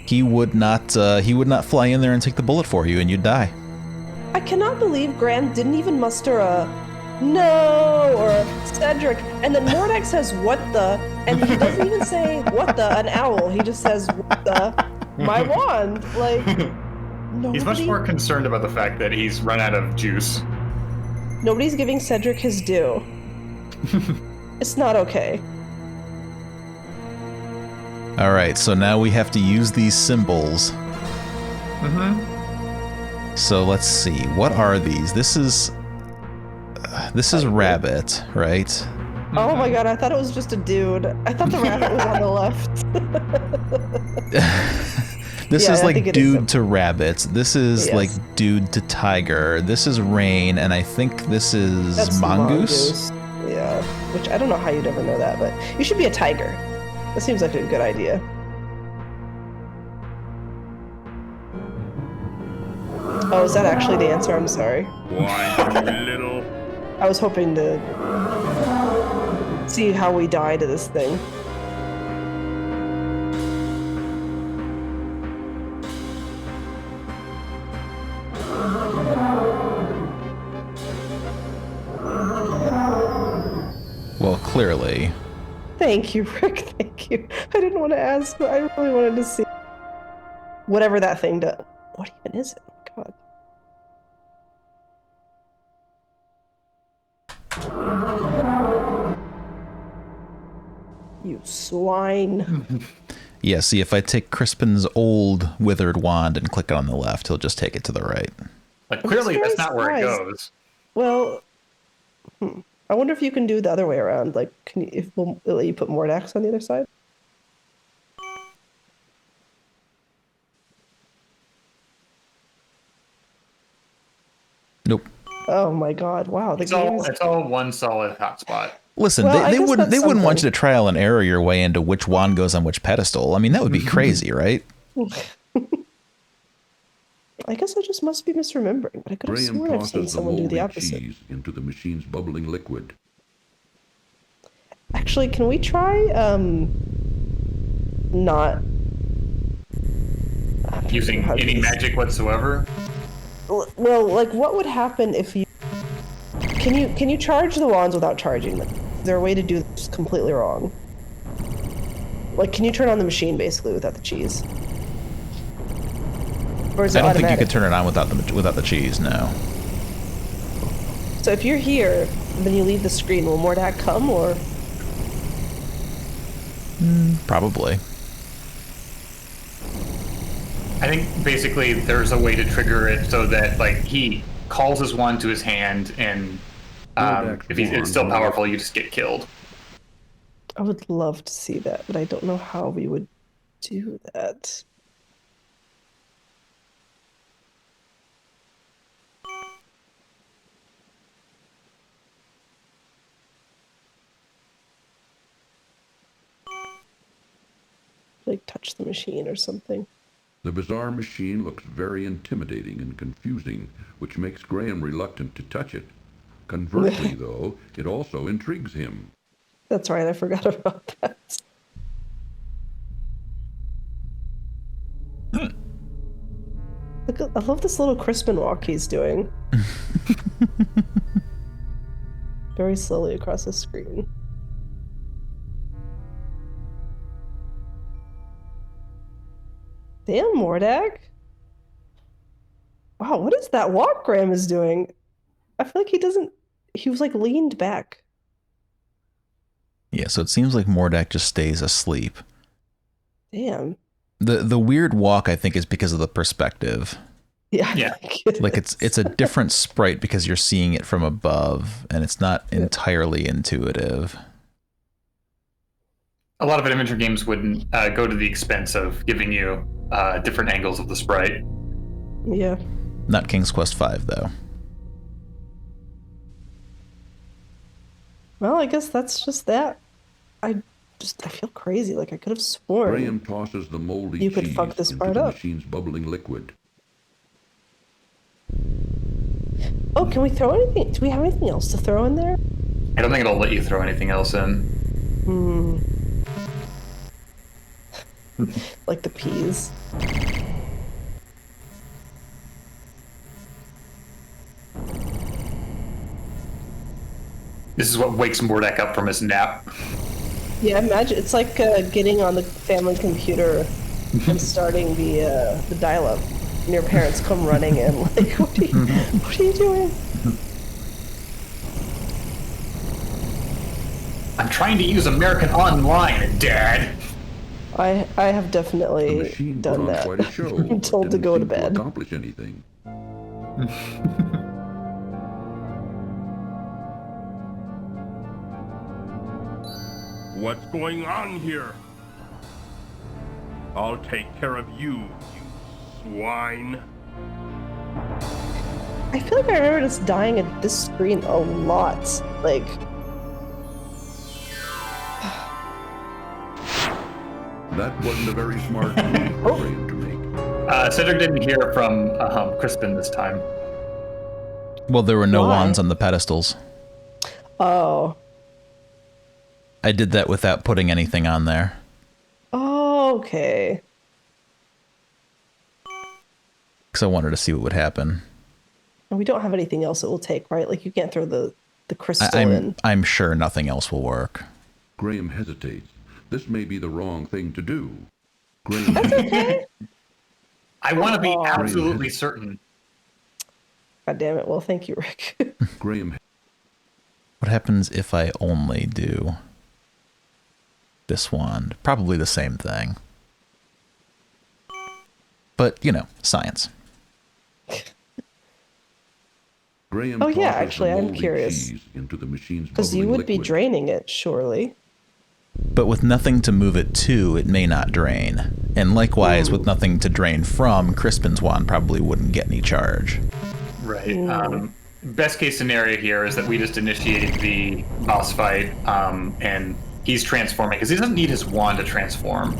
he would not fly in there and take the bullet for you, and you'd die. I cannot believe Graham didn't even muster a no or Cedric, and then Mordack says what the, and he doesn't even say what the, an owl. He just says what the, my wand. Like, nobody, he's much more concerned about the fact that he's run out of juice. Nobody's giving Cedric his due. It's not okay. All right, so now we have to use these symbols. So let's see, what are these? This is rabbit, right? Oh my god, I thought it was just a dude. I thought the rabbit was on the left. This is like dude to rabbits. This is like dude to tiger. This is rain, and I think this is mongoose. Yeah, which I don't know how you'd ever know that, but you should be a tiger. That seems like a good idea. Oh, is that actually the answer? I'm sorry. Why, you little... I was hoping to see how we die to this thing. Well, clearly. Thank you, Rick. Thank you. I didn't want to ask, but I really wanted to see whatever that thing does. What even is it? Oh, God. You swine. Yeah, see, if I take Crispin's old withered wand and click it on the left, he'll just take it to the right. But clearly that's not where it goes. Well, I wonder if you can do the other way around. Like, can you, if we'll let you put Mordacks on the other side? Nope. Oh my god, wow. It's all one solid hotspot. Listen, well, they wouldn't want you to trial and error your way into which wand goes on which pedestal. I mean, that would be crazy, right? I guess I just must be misremembering, but I could have Graham sworn I've seen tosses the someone do the moldy opposite. cheese into the machine's bubbling liquid. Actually, can we try, not... Using any magic whatsoever? Well, like, what would happen if you... Can you charge the wands without charging them? Is there a way to do this completely wrong? Like, can you turn on the machine, basically, without the cheese? Or is it I don't automatic? think you could turn it on without the cheese, no. So if you're here, then you leave the screen, will Mordack come, or...? Probably. I think basically there's a way to trigger it so that like he calls his wand to his hand, and if it's still powerful, you just get killed. I would love to see that, but I don't know how we would do that. Like touch the machine or something. The bizarre machine looks very intimidating and confusing, which makes Graham reluctant to touch it. Conversely, though, it also intrigues him. That's right, I forgot about that. Look, I love this little Crispin walk he's doing. Very slowly across the screen. Damn, Mordack. Wow, what is that walk Graham is doing? I feel like he was like leaned back. Yeah, so it seems like Mordack just stays asleep. Damn. The weird walk, I think, is because of the perspective. Yeah. Like it's a different sprite because you're seeing it from above, and it's not entirely intuitive. A lot of adventure games wouldn't go to the expense of giving you different angles of the sprite. Yeah. Not King's Quest V, though. Well, I guess that's just that. I feel crazy. Like I could have sworn. Graham tosses the moldy You could cheese fuck this into part the up. machine's bubbling liquid. Oh, can we throw anything? Do we have anything else to throw in there? I don't think it'll let you throw anything else in. Like the peas. This is what wakes Mordack up from his nap. Yeah, imagine it's like getting on the family computer and starting the dial-up, and your parents come running in like, what are you doing? I'm trying to use American Online, Dad. I have The definitely machine done put on that. quite a show, I'm but told to didn't go to seem bed. accomplish anything. What's going on here? I'll take care of you, you swine. I feel like I remember just dying at this screen a lot. Like, That wasn't a very smart move for Graham to make. Cedric didn't hear from Crispin this time. Well, there were no Why? wands on the pedestals. oh, I did that without putting anything on there. okay. Because I wanted to see what would happen. And we don't have anything else it will take, right? Like you can't throw the crystal in. I'm sure nothing else will work. Graham hesitates. This may be the wrong thing to do. Graham Okay. I want to be Oh. absolutely certain. God damn it. Well, thank you, Rick. Graham What happens if I only do this wand? Probably the same thing. But, you know, science. Graham Oh, yeah, tosses the actually, I'm moldy curious. cheese into the machine's Because you bubbling would be liquid. draining it, surely. But with nothing to move it to, it may not drain. And likewise, with nothing to drain from, Crispin's wand probably wouldn't get any charge. Right. Best case scenario here is that we just initiate the boss fight, and he's transforming because he doesn't need his wand to transform.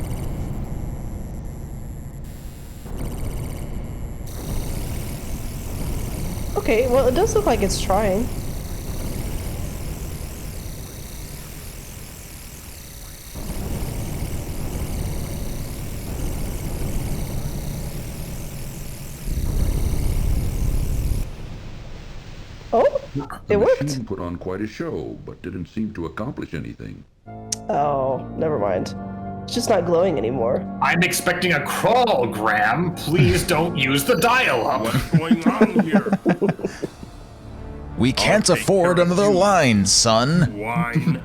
Okay, well, it does look like it's trying. Oh, The it worked. machine put on quite a show, but didn't seem to accomplish anything. Oh, never mind. It's just not glowing anymore. I'm expecting a crawl, Graham. Please don't use the dial-up. What's going on here? We can't take afford care of another you. line, son. Wine.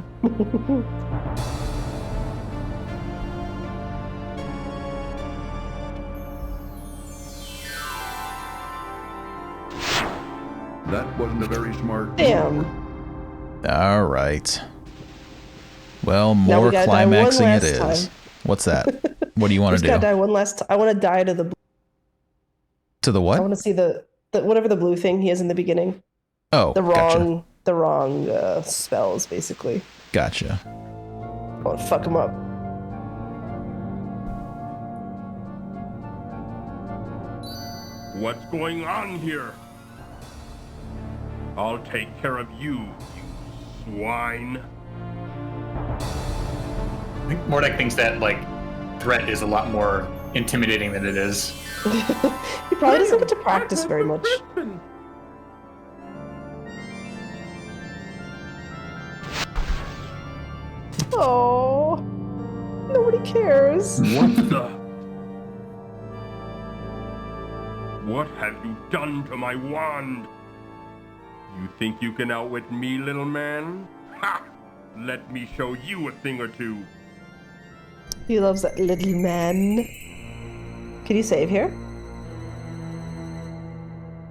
That wasn't a very smart Damn. move. All right. Well, Now we more gotta die one climaxing it last is. time. What's that? What do you want Just to gotta do? die one last time. I want to die to the. To the I what? want to see the whatever the blue thing he has in the beginning. Oh, The wrong spells, basically. Gotcha. I want to fuck him up. What's going on here? I'll take care of you, you swine. I think Mordack thinks that, like, threat is a lot more intimidating than it is. He probably doesn't get to practice very much. Oh, nobody cares. What the? What have you done to my wand? You think you can outwit me, little man? Ha! Let me show you a thing or two. He loves that little man. Can you save here?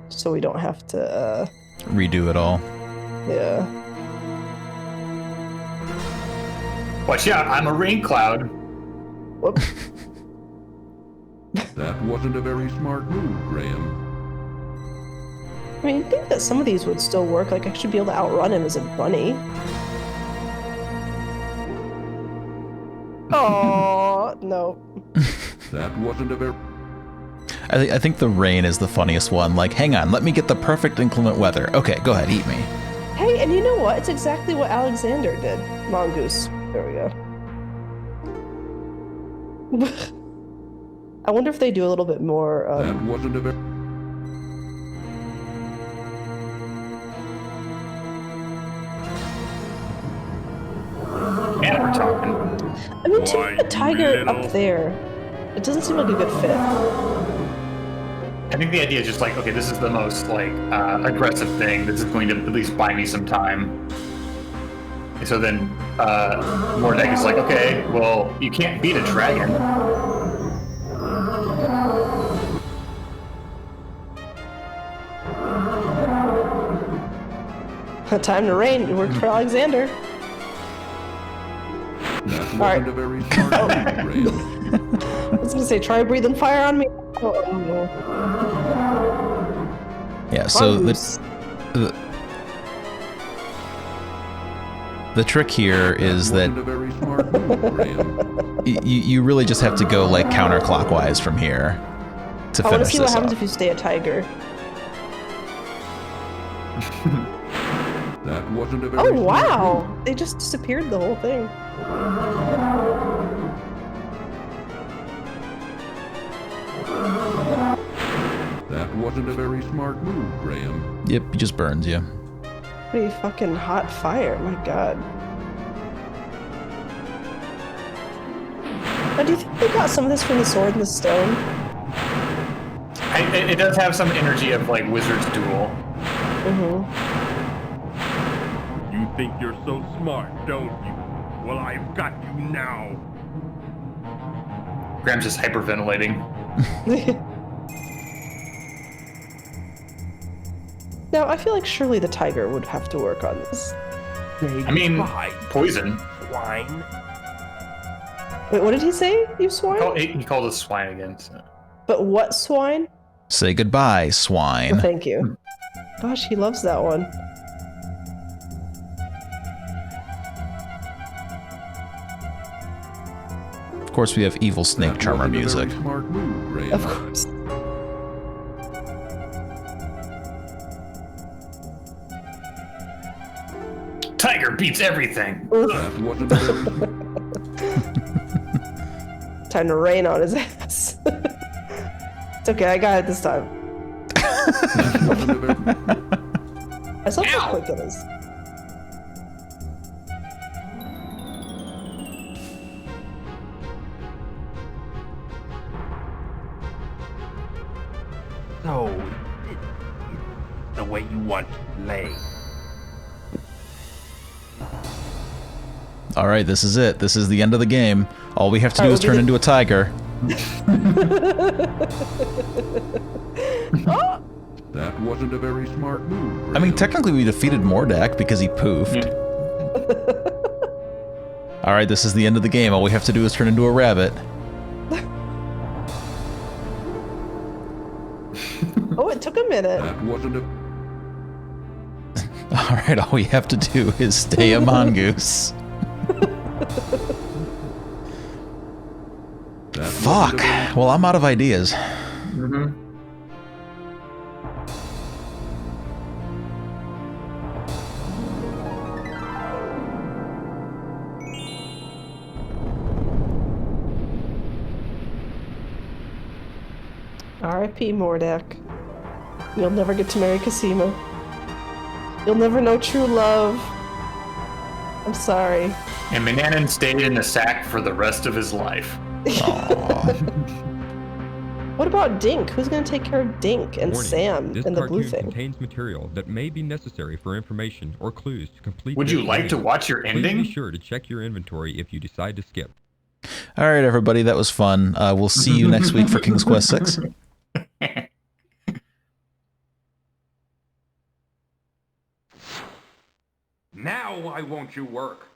So we don't have to, Redo it all. yeah. Watch out, I'm a rain cloud. Whoop. That wasn't a very smart move, Graham. I mean, you'd think that some of these would still work. Like, I should be able to outrun him as a bunny. Oh no. That wasn't a very... I think the rain is the funniest one. Like, hang on, let me get the perfect inclement weather. Okay, go ahead, eat me. Hey, and you know what? It's exactly what Alexander did. Mongoose. There we go. I wonder if they do a little bit more. That wasn't a very... Man, we're talking. I mean, to Why, put a tiger little- up there, it doesn't seem like a good fit. I think the idea is just like, okay, this is the most, like, aggressive thing. This is going to at least buy me some time. And so then, Mordack is like, okay, well, you can't beat a dragon. Time to rain. It worked for Alexander. That Alright. wasn't a very smart move, Graham. I was gonna say, try breathing fire on me. Oh no. Yeah, so Mongoose. the trick here is that Wasn't a very smart move, Graham. you really just have to go like counterclockwise from here to I want to finish see what this happens off. if you stay a tiger. That wasn't a very Oh smart wow! move. They just disappeared the whole thing. That wasn't a very smart move, Graham. Yep, he just burns you. Pretty fucking hot fire, my god. Now, do you think they got some of this from the sword and the stone? It does have some energy of, like, Wizard's Duel. Mm-hmm. You think you're so smart, don't you? Well, I've got you now. Graham's just hyperventilating. Now, I feel like surely the tiger would have to work on this. I mean, poison. Swine. Wait, what did he say, you swine? He called us swine again. So. But what swine? Say goodbye, Oh, swine. thank you. Gosh, he loves that one. Of course, we have evil snake That charmer wasn't a very music. smart move, Graham. Of course. tiger beats everything. That wasn't very Time to rain on his ass. It's okay, I got it this time. I saw how quick it is. So, it's the way you want to play. All right, this is it. This is the end of the game. All we have to do is turn into a tiger. That wasn't a very smart move. I mean, technically we defeated Mordack because he poofed. All right, this is the end of the game. All we have to do is turn into a rabbit. Oh, it took a minute. That wasn't a... All right, all we have to do is stay a mongoose. Fuck. Well, I'm out of ideas. Mm-hmm. R.I.P. Mordack. You'll never get to marry Cosima. You'll never know true love. I'm sorry. And Mananan stayed in the sack for the rest of his life. What about Dink? Who's gonna take care of Dink and Warning, Sam this and the blue cartoon thing? contains material that may be necessary for information or clues to complete. Would this you like to video. watch your Please ending? be sure to check your inventory if you decide to skip. All right, everybody, that was fun. We'll see you next week for King's Quest 6. Now why won't you work?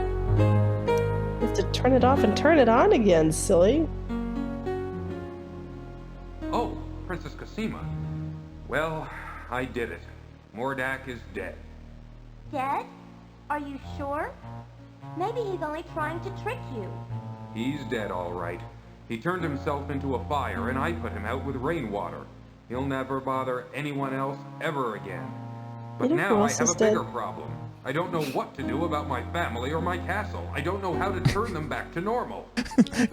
You have to turn it off and turn it on again, silly. Oh, Princess Cosima. Well, I did it. Mordack is dead. Dead? Are you sure? Maybe he's only trying to trick you. He's dead, all right. He turned himself into a fire, and I put him out with rainwater. He'll never bother anyone else ever again. But You know who now I else have is a bigger dead? problem. I don't know what to do about my family or my castle. I don't know how to turn them back to normal.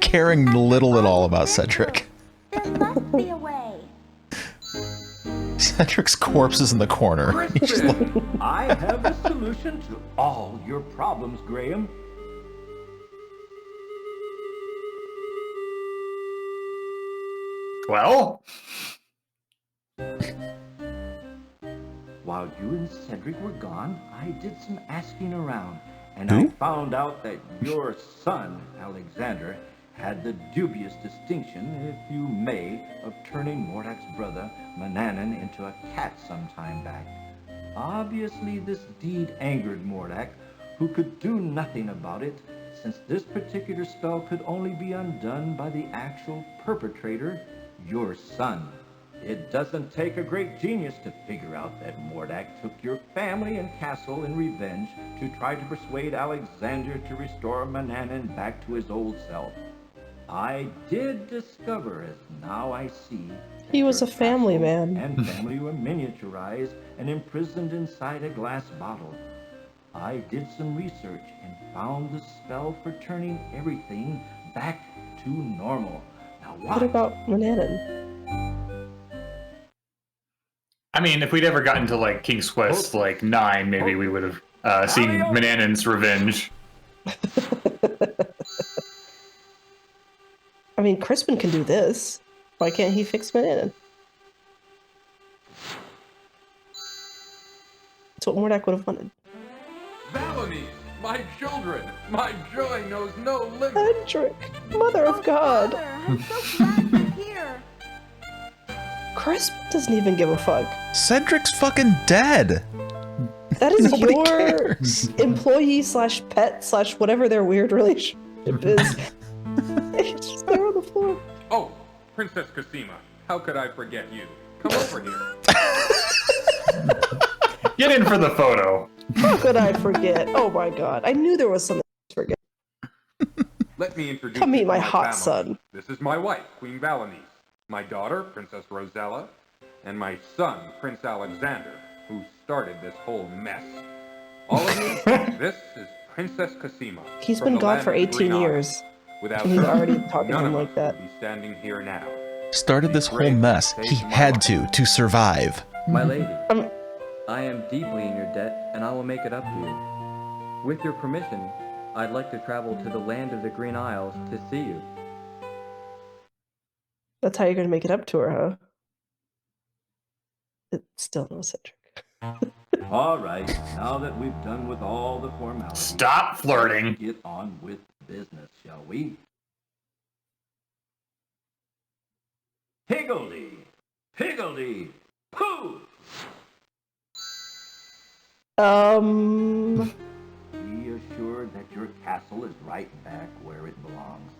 Caring little at all about Cedric. There must be a way. Cedric's corpse is in the corner. He's just like, I have a solution to all your problems, Graham. Well, While you and Cedric were gone, I did some asking around, and Who? I found out that your son, Alexander, had the dubious distinction, if you may, of turning Mordack's brother, Mananan, into a cat some time back. Obviously, this deed angered Mordack, who could do nothing about it, since this particular spell could only be undone by the actual perpetrator, your son. It doesn't take a great genius to figure out that Mordack took your family and castle in revenge to try to persuade Alexander to restore Mananan back to his old self. I did discover, as now I see, that He was your a family castle man. and family were miniaturized and imprisoned inside a glass bottle. I did some research and found the spell for turning everything back to normal. Now What watch. about Mananan? I mean, if we'd ever gotten to like King's Quest like 9, maybe we would have seen Mananan's revenge. I mean, Crispin can do this. Why can't he fix Mananan? That's what Mordack would have wanted. Valanies, my children, my joy knows no limit. Cedric, Mother of God. Father, I'm so glad you're here. Crispin doesn't even give a fuck. Cedric's fucking dead. That is Nobody your cares. employee slash pet slash whatever their weird relationship is. It's just there on the floor. Oh, Princess Cosima, how could I forget you? Come over here. Get in for the photo. How could I forget? Oh my god. I knew there was something to forget. Let me introduce Come you meet to my hot family. son. This is my wife, Queen Valanies. My daughter, Princess Rosella. and my son, Prince Alexander, who started this whole mess. All of you, this is Princess Cosima. He's from been the gone land for of the 18 Green years. Isles. Without And he's her, already talking to none him of like us that. would be standing here now. Started this whole mess. He had to survive. My lady, Um, I am deeply in your debt, and I will make it up to you. With your permission, I'd like to travel to the land of the Green Isles to see you. That's how you're gonna make it up to her, huh? It's still no Cedric. All right, now that we've done with all the formalities, Stop flirting. let's get on with business, shall we? Higgledy, piggledy, poo! Be assured that your castle is right back where it belongs,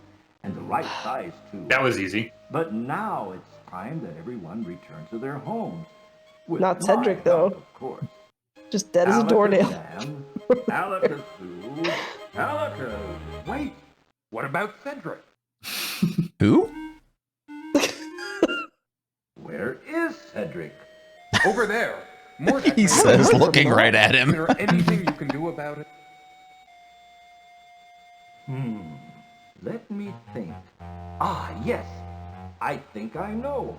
and the right size too. That was easy. But now it's time that everyone return to their homes. With Not my Cedric, help, though. Of course. Just dead as a doornail. Alakazam, Alakazoo. Wait, what about Cedric? Who? Where is Cedric? Over there. Mordack, He says, looking right at him. Is there anything you can do about it? Let me think. Ah, yes. I think I know.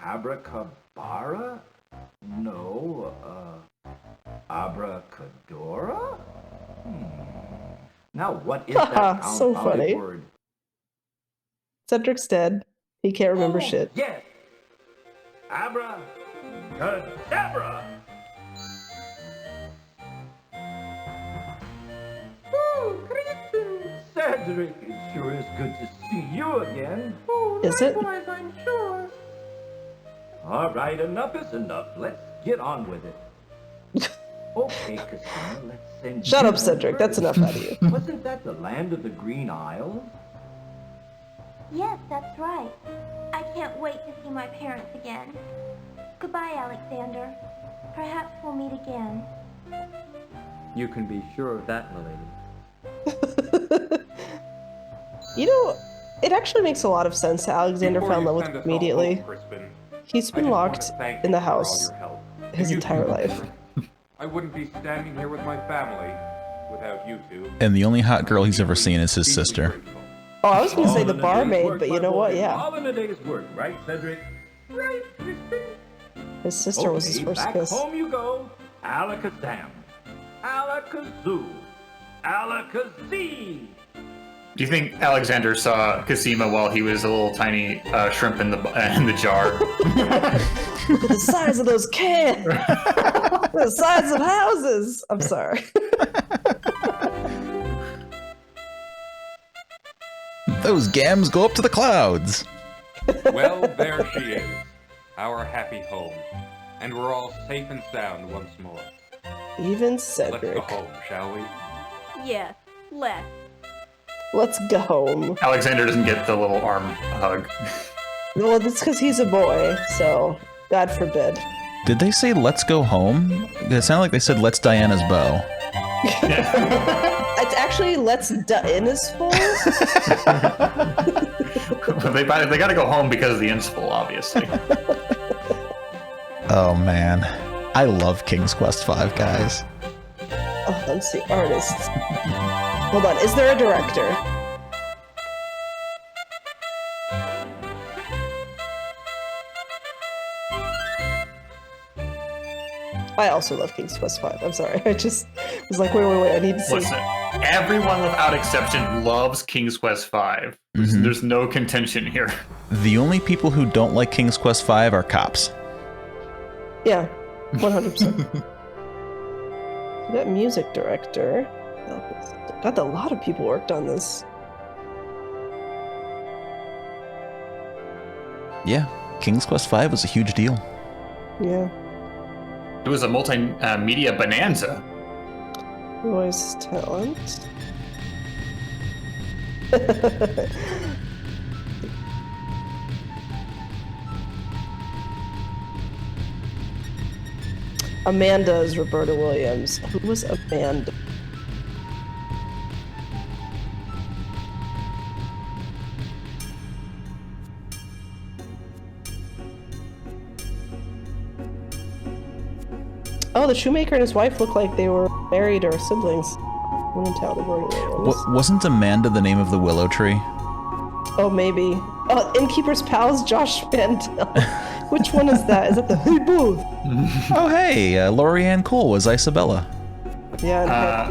Abracabara? No, Abracadora? Now what is that So confounded funny. word? Cedric's dead. He can't remember shit. Yes. Abracadabra. Cedric, it sure is good to see you again. Is it? Likewise, I'm sure. All right, enough is enough. Let's get on with it. Okay, Cosima, let's send Shut you up, Cedric. That's enough out of you. Wasn't that the land of the Green Isles? Yes, that's right. I can't wait to see my parents again. Goodbye, Alexander. Perhaps we'll meet again. You can be sure of that, my lady. You know, it actually makes a lot of sense that Alexander Before fell in you love with send him us all immediately. home, Crispin, He's I been just wanna locked thank in you the for all house your help. his And you entire too, life. Cedric. I wouldn't be standing here with my family without you two. And the only hot girl he's ever seen is his sister. Oh, I was gonna say All the in a day's barmaid, work, but my you know boy. what? Yeah. All in a day's work, right, Cedric? Right, Crispin. His sister was his Okay, first back kiss. home you go. Alakazam. Alakazoo. Alakazee. Do you think Alexander saw Cosima while he was a little tiny shrimp in the jar? Look at the size of those cans. The size of houses. I'm sorry. Those gams go up to the clouds. Well, there she is, our happy home. And we're all safe and sound once more. Even Let's go Cedric. home, shall we? Yes, let's. Let's go home. Alexander doesn't get the little arm hug. Well, that's because he's a boy, so God forbid. Did they say let's go home? It sounded like they said let's Diana's bow. It's actually let's in is full. they gotta go home because the inn's full, obviously. Oh man. I love King's Quest V, guys. Oh, let's see. Artists. Hold on. Is there a director? I also love King's Quest V. I'm sorry. I just was like, wait. I need to see. Listen, everyone without exception loves King's Quest V. There's no contention here. The only people who don't like King's Quest V are cops. Yeah, 100%. That music director. God, a lot of people worked on this. Yeah, King's Quest V was a huge deal. Yeah. It was a multimedia bonanza. Voice talent. Amanda is Roberta Williams. Who was Amanda? Oh, the shoemaker and his wife look like they were married or siblings. When in town, they were Wasn't Amanda the name of the willow tree? Oh, maybe. Oh, Innkeeper's Pals, Josh Mandel. Which one is that? Is that the Hey Booth? Oh, hey, Lorianne Cole was Isabella. Yeah.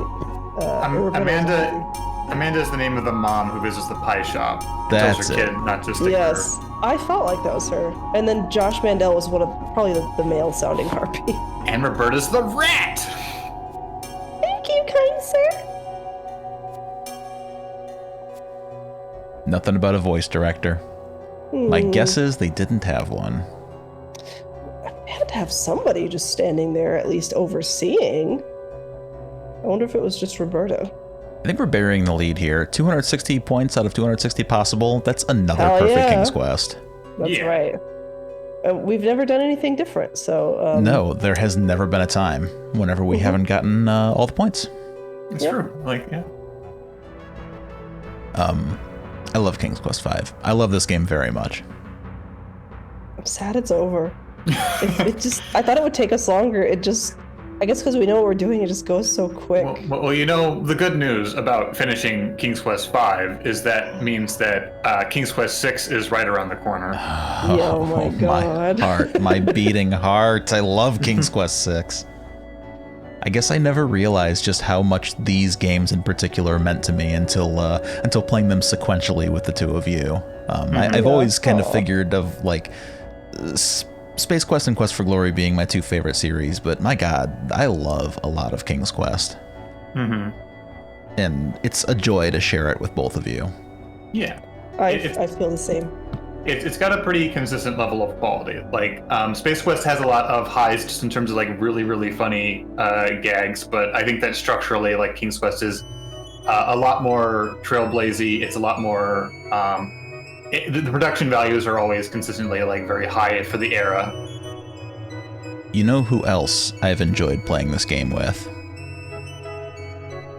Amanda is the name of the mom who visits the pie shop. That's tells her kid not to stick Yes, I felt like that was her. And then Josh Mandel was one of probably the male-sounding harpy. And Roberta's the rat. Thank you, kind sir. Nothing about a voice director. My guess is they didn't have one. I had to have somebody just standing there, at least overseeing. I wonder if it was just Roberta. I think we're burying the lead here. 260 points out of 260 possible. That's another Hell perfect yeah. King's Quest. That's right. We've never done anything different, so... No, there has never been a time whenever we haven't gotten all the points. It's true. Like, yeah. I love King's Quest V. I love this game very much. I'm sad it's over. it just... I thought it would take us longer. It just... I guess because we know what we're doing, it just goes so quick. Well, you know, the good news about finishing King's Quest V is that means that King's Quest 6 is right around the corner. Oh my god. My heart, my beating heart. I love King's Quest 6. I guess I never realized just how much these games in particular meant to me until playing them sequentially with the two of you. I've always kind of figured of like Space Quest and Quest for Glory being my two favorite series, but my god, I love a lot of King's Quest. And it's a joy to share it with both of you. Yeah. I feel the same. It's got a pretty consistent level of quality. Like, Space Quest has a lot of highs just in terms of like really, really funny gags, but I think that structurally, like, King's Quest is a lot more trailblazy. It's a lot more... the production values are always consistently like very high for the era. You know who else I've enjoyed playing this game with?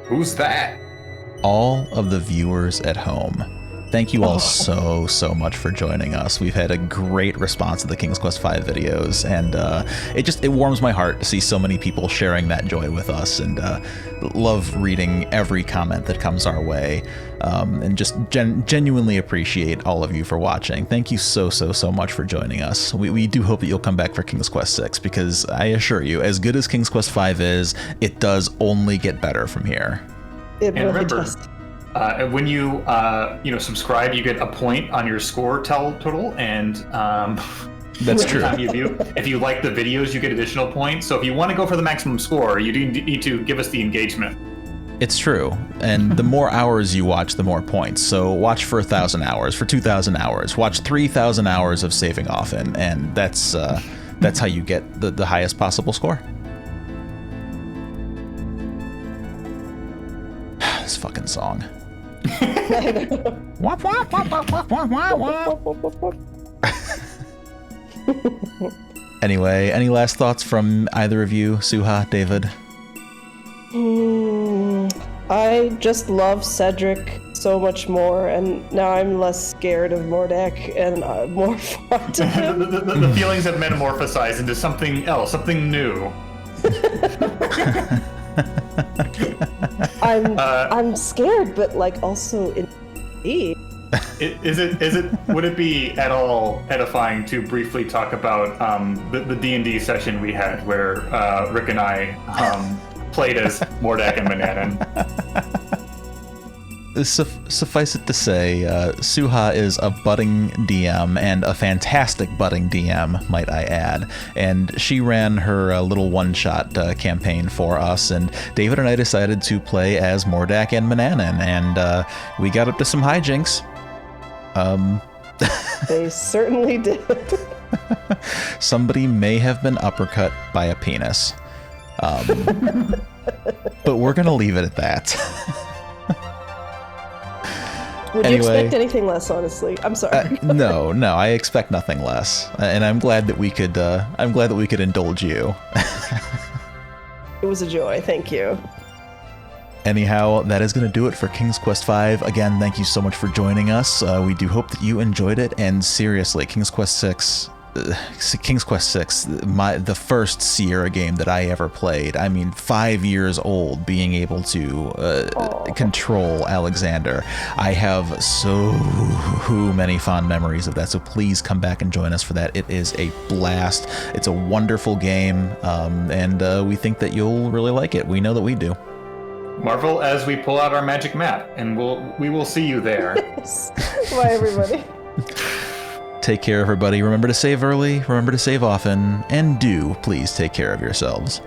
Who's that? All of the viewers at home. Thank you all so much for joining us. We've had a great response to the King's Quest V videos, and it warms my heart to see so many people sharing that joy with us, and love reading every comment that comes our way, and just genuinely appreciate all of you for watching. Thank you so much for joining us. We do hope that you'll come back for King's Quest 6, because I assure you, as good as King's Quest V is, it does only get better from here. It really does. When you subscribe, you get a point on your score total, and that's true. If you like the videos, you get additional points. So if you want to go for the maximum score, you need to give us the engagement. It's true, and the more hours you watch, the more points. So watch for 1,000 hours, for 2,000 hours, watch 3,000 hours of saving often, and that's how you get the highest possible score. This fucking song. Anyway, any last thoughts from either of you, Suha, David? I just love Cedric so much more, and now I'm less scared of Mordack and more fond of him. The feelings have metamorphosized into something else, something new. I'm scared, but like also intrigued. Would it be at all edifying to briefly talk about the D&D session we had where Rick and I played as Mordack and Manannan? Suffice it to say, Suha is a budding DM, and a fantastic budding DM, might I add. And she ran her little one-shot campaign for us, and David and I decided to play as Mordack and Manannan, and we got up to some hijinks. They certainly did. Somebody may have been uppercut by a penis. But we're gonna leave it at that. Would you expect anything less, honestly? I'm sorry. No, I expect nothing less, and I'm glad that we could. I'm glad that we could indulge you. It was a joy. Thank you. Anyhow, that is going to do it for King's Quest V. Again, thank you so much for joining us. We do hope that you enjoyed it, and seriously, King's Quest 6, King's Quest 6, the first Sierra game that I ever played. I mean, 5 years old, being able to control Alexander. I have so many fond memories of that, so please come back and join us for that. It is a blast. It's a wonderful game, and we think that you'll really like it. We know that we do. Marvel as we pull out our magic map, and we will see you there. Bye, everybody. Take care, everybody. Remember to save early, remember to save often, and do please take care of yourselves.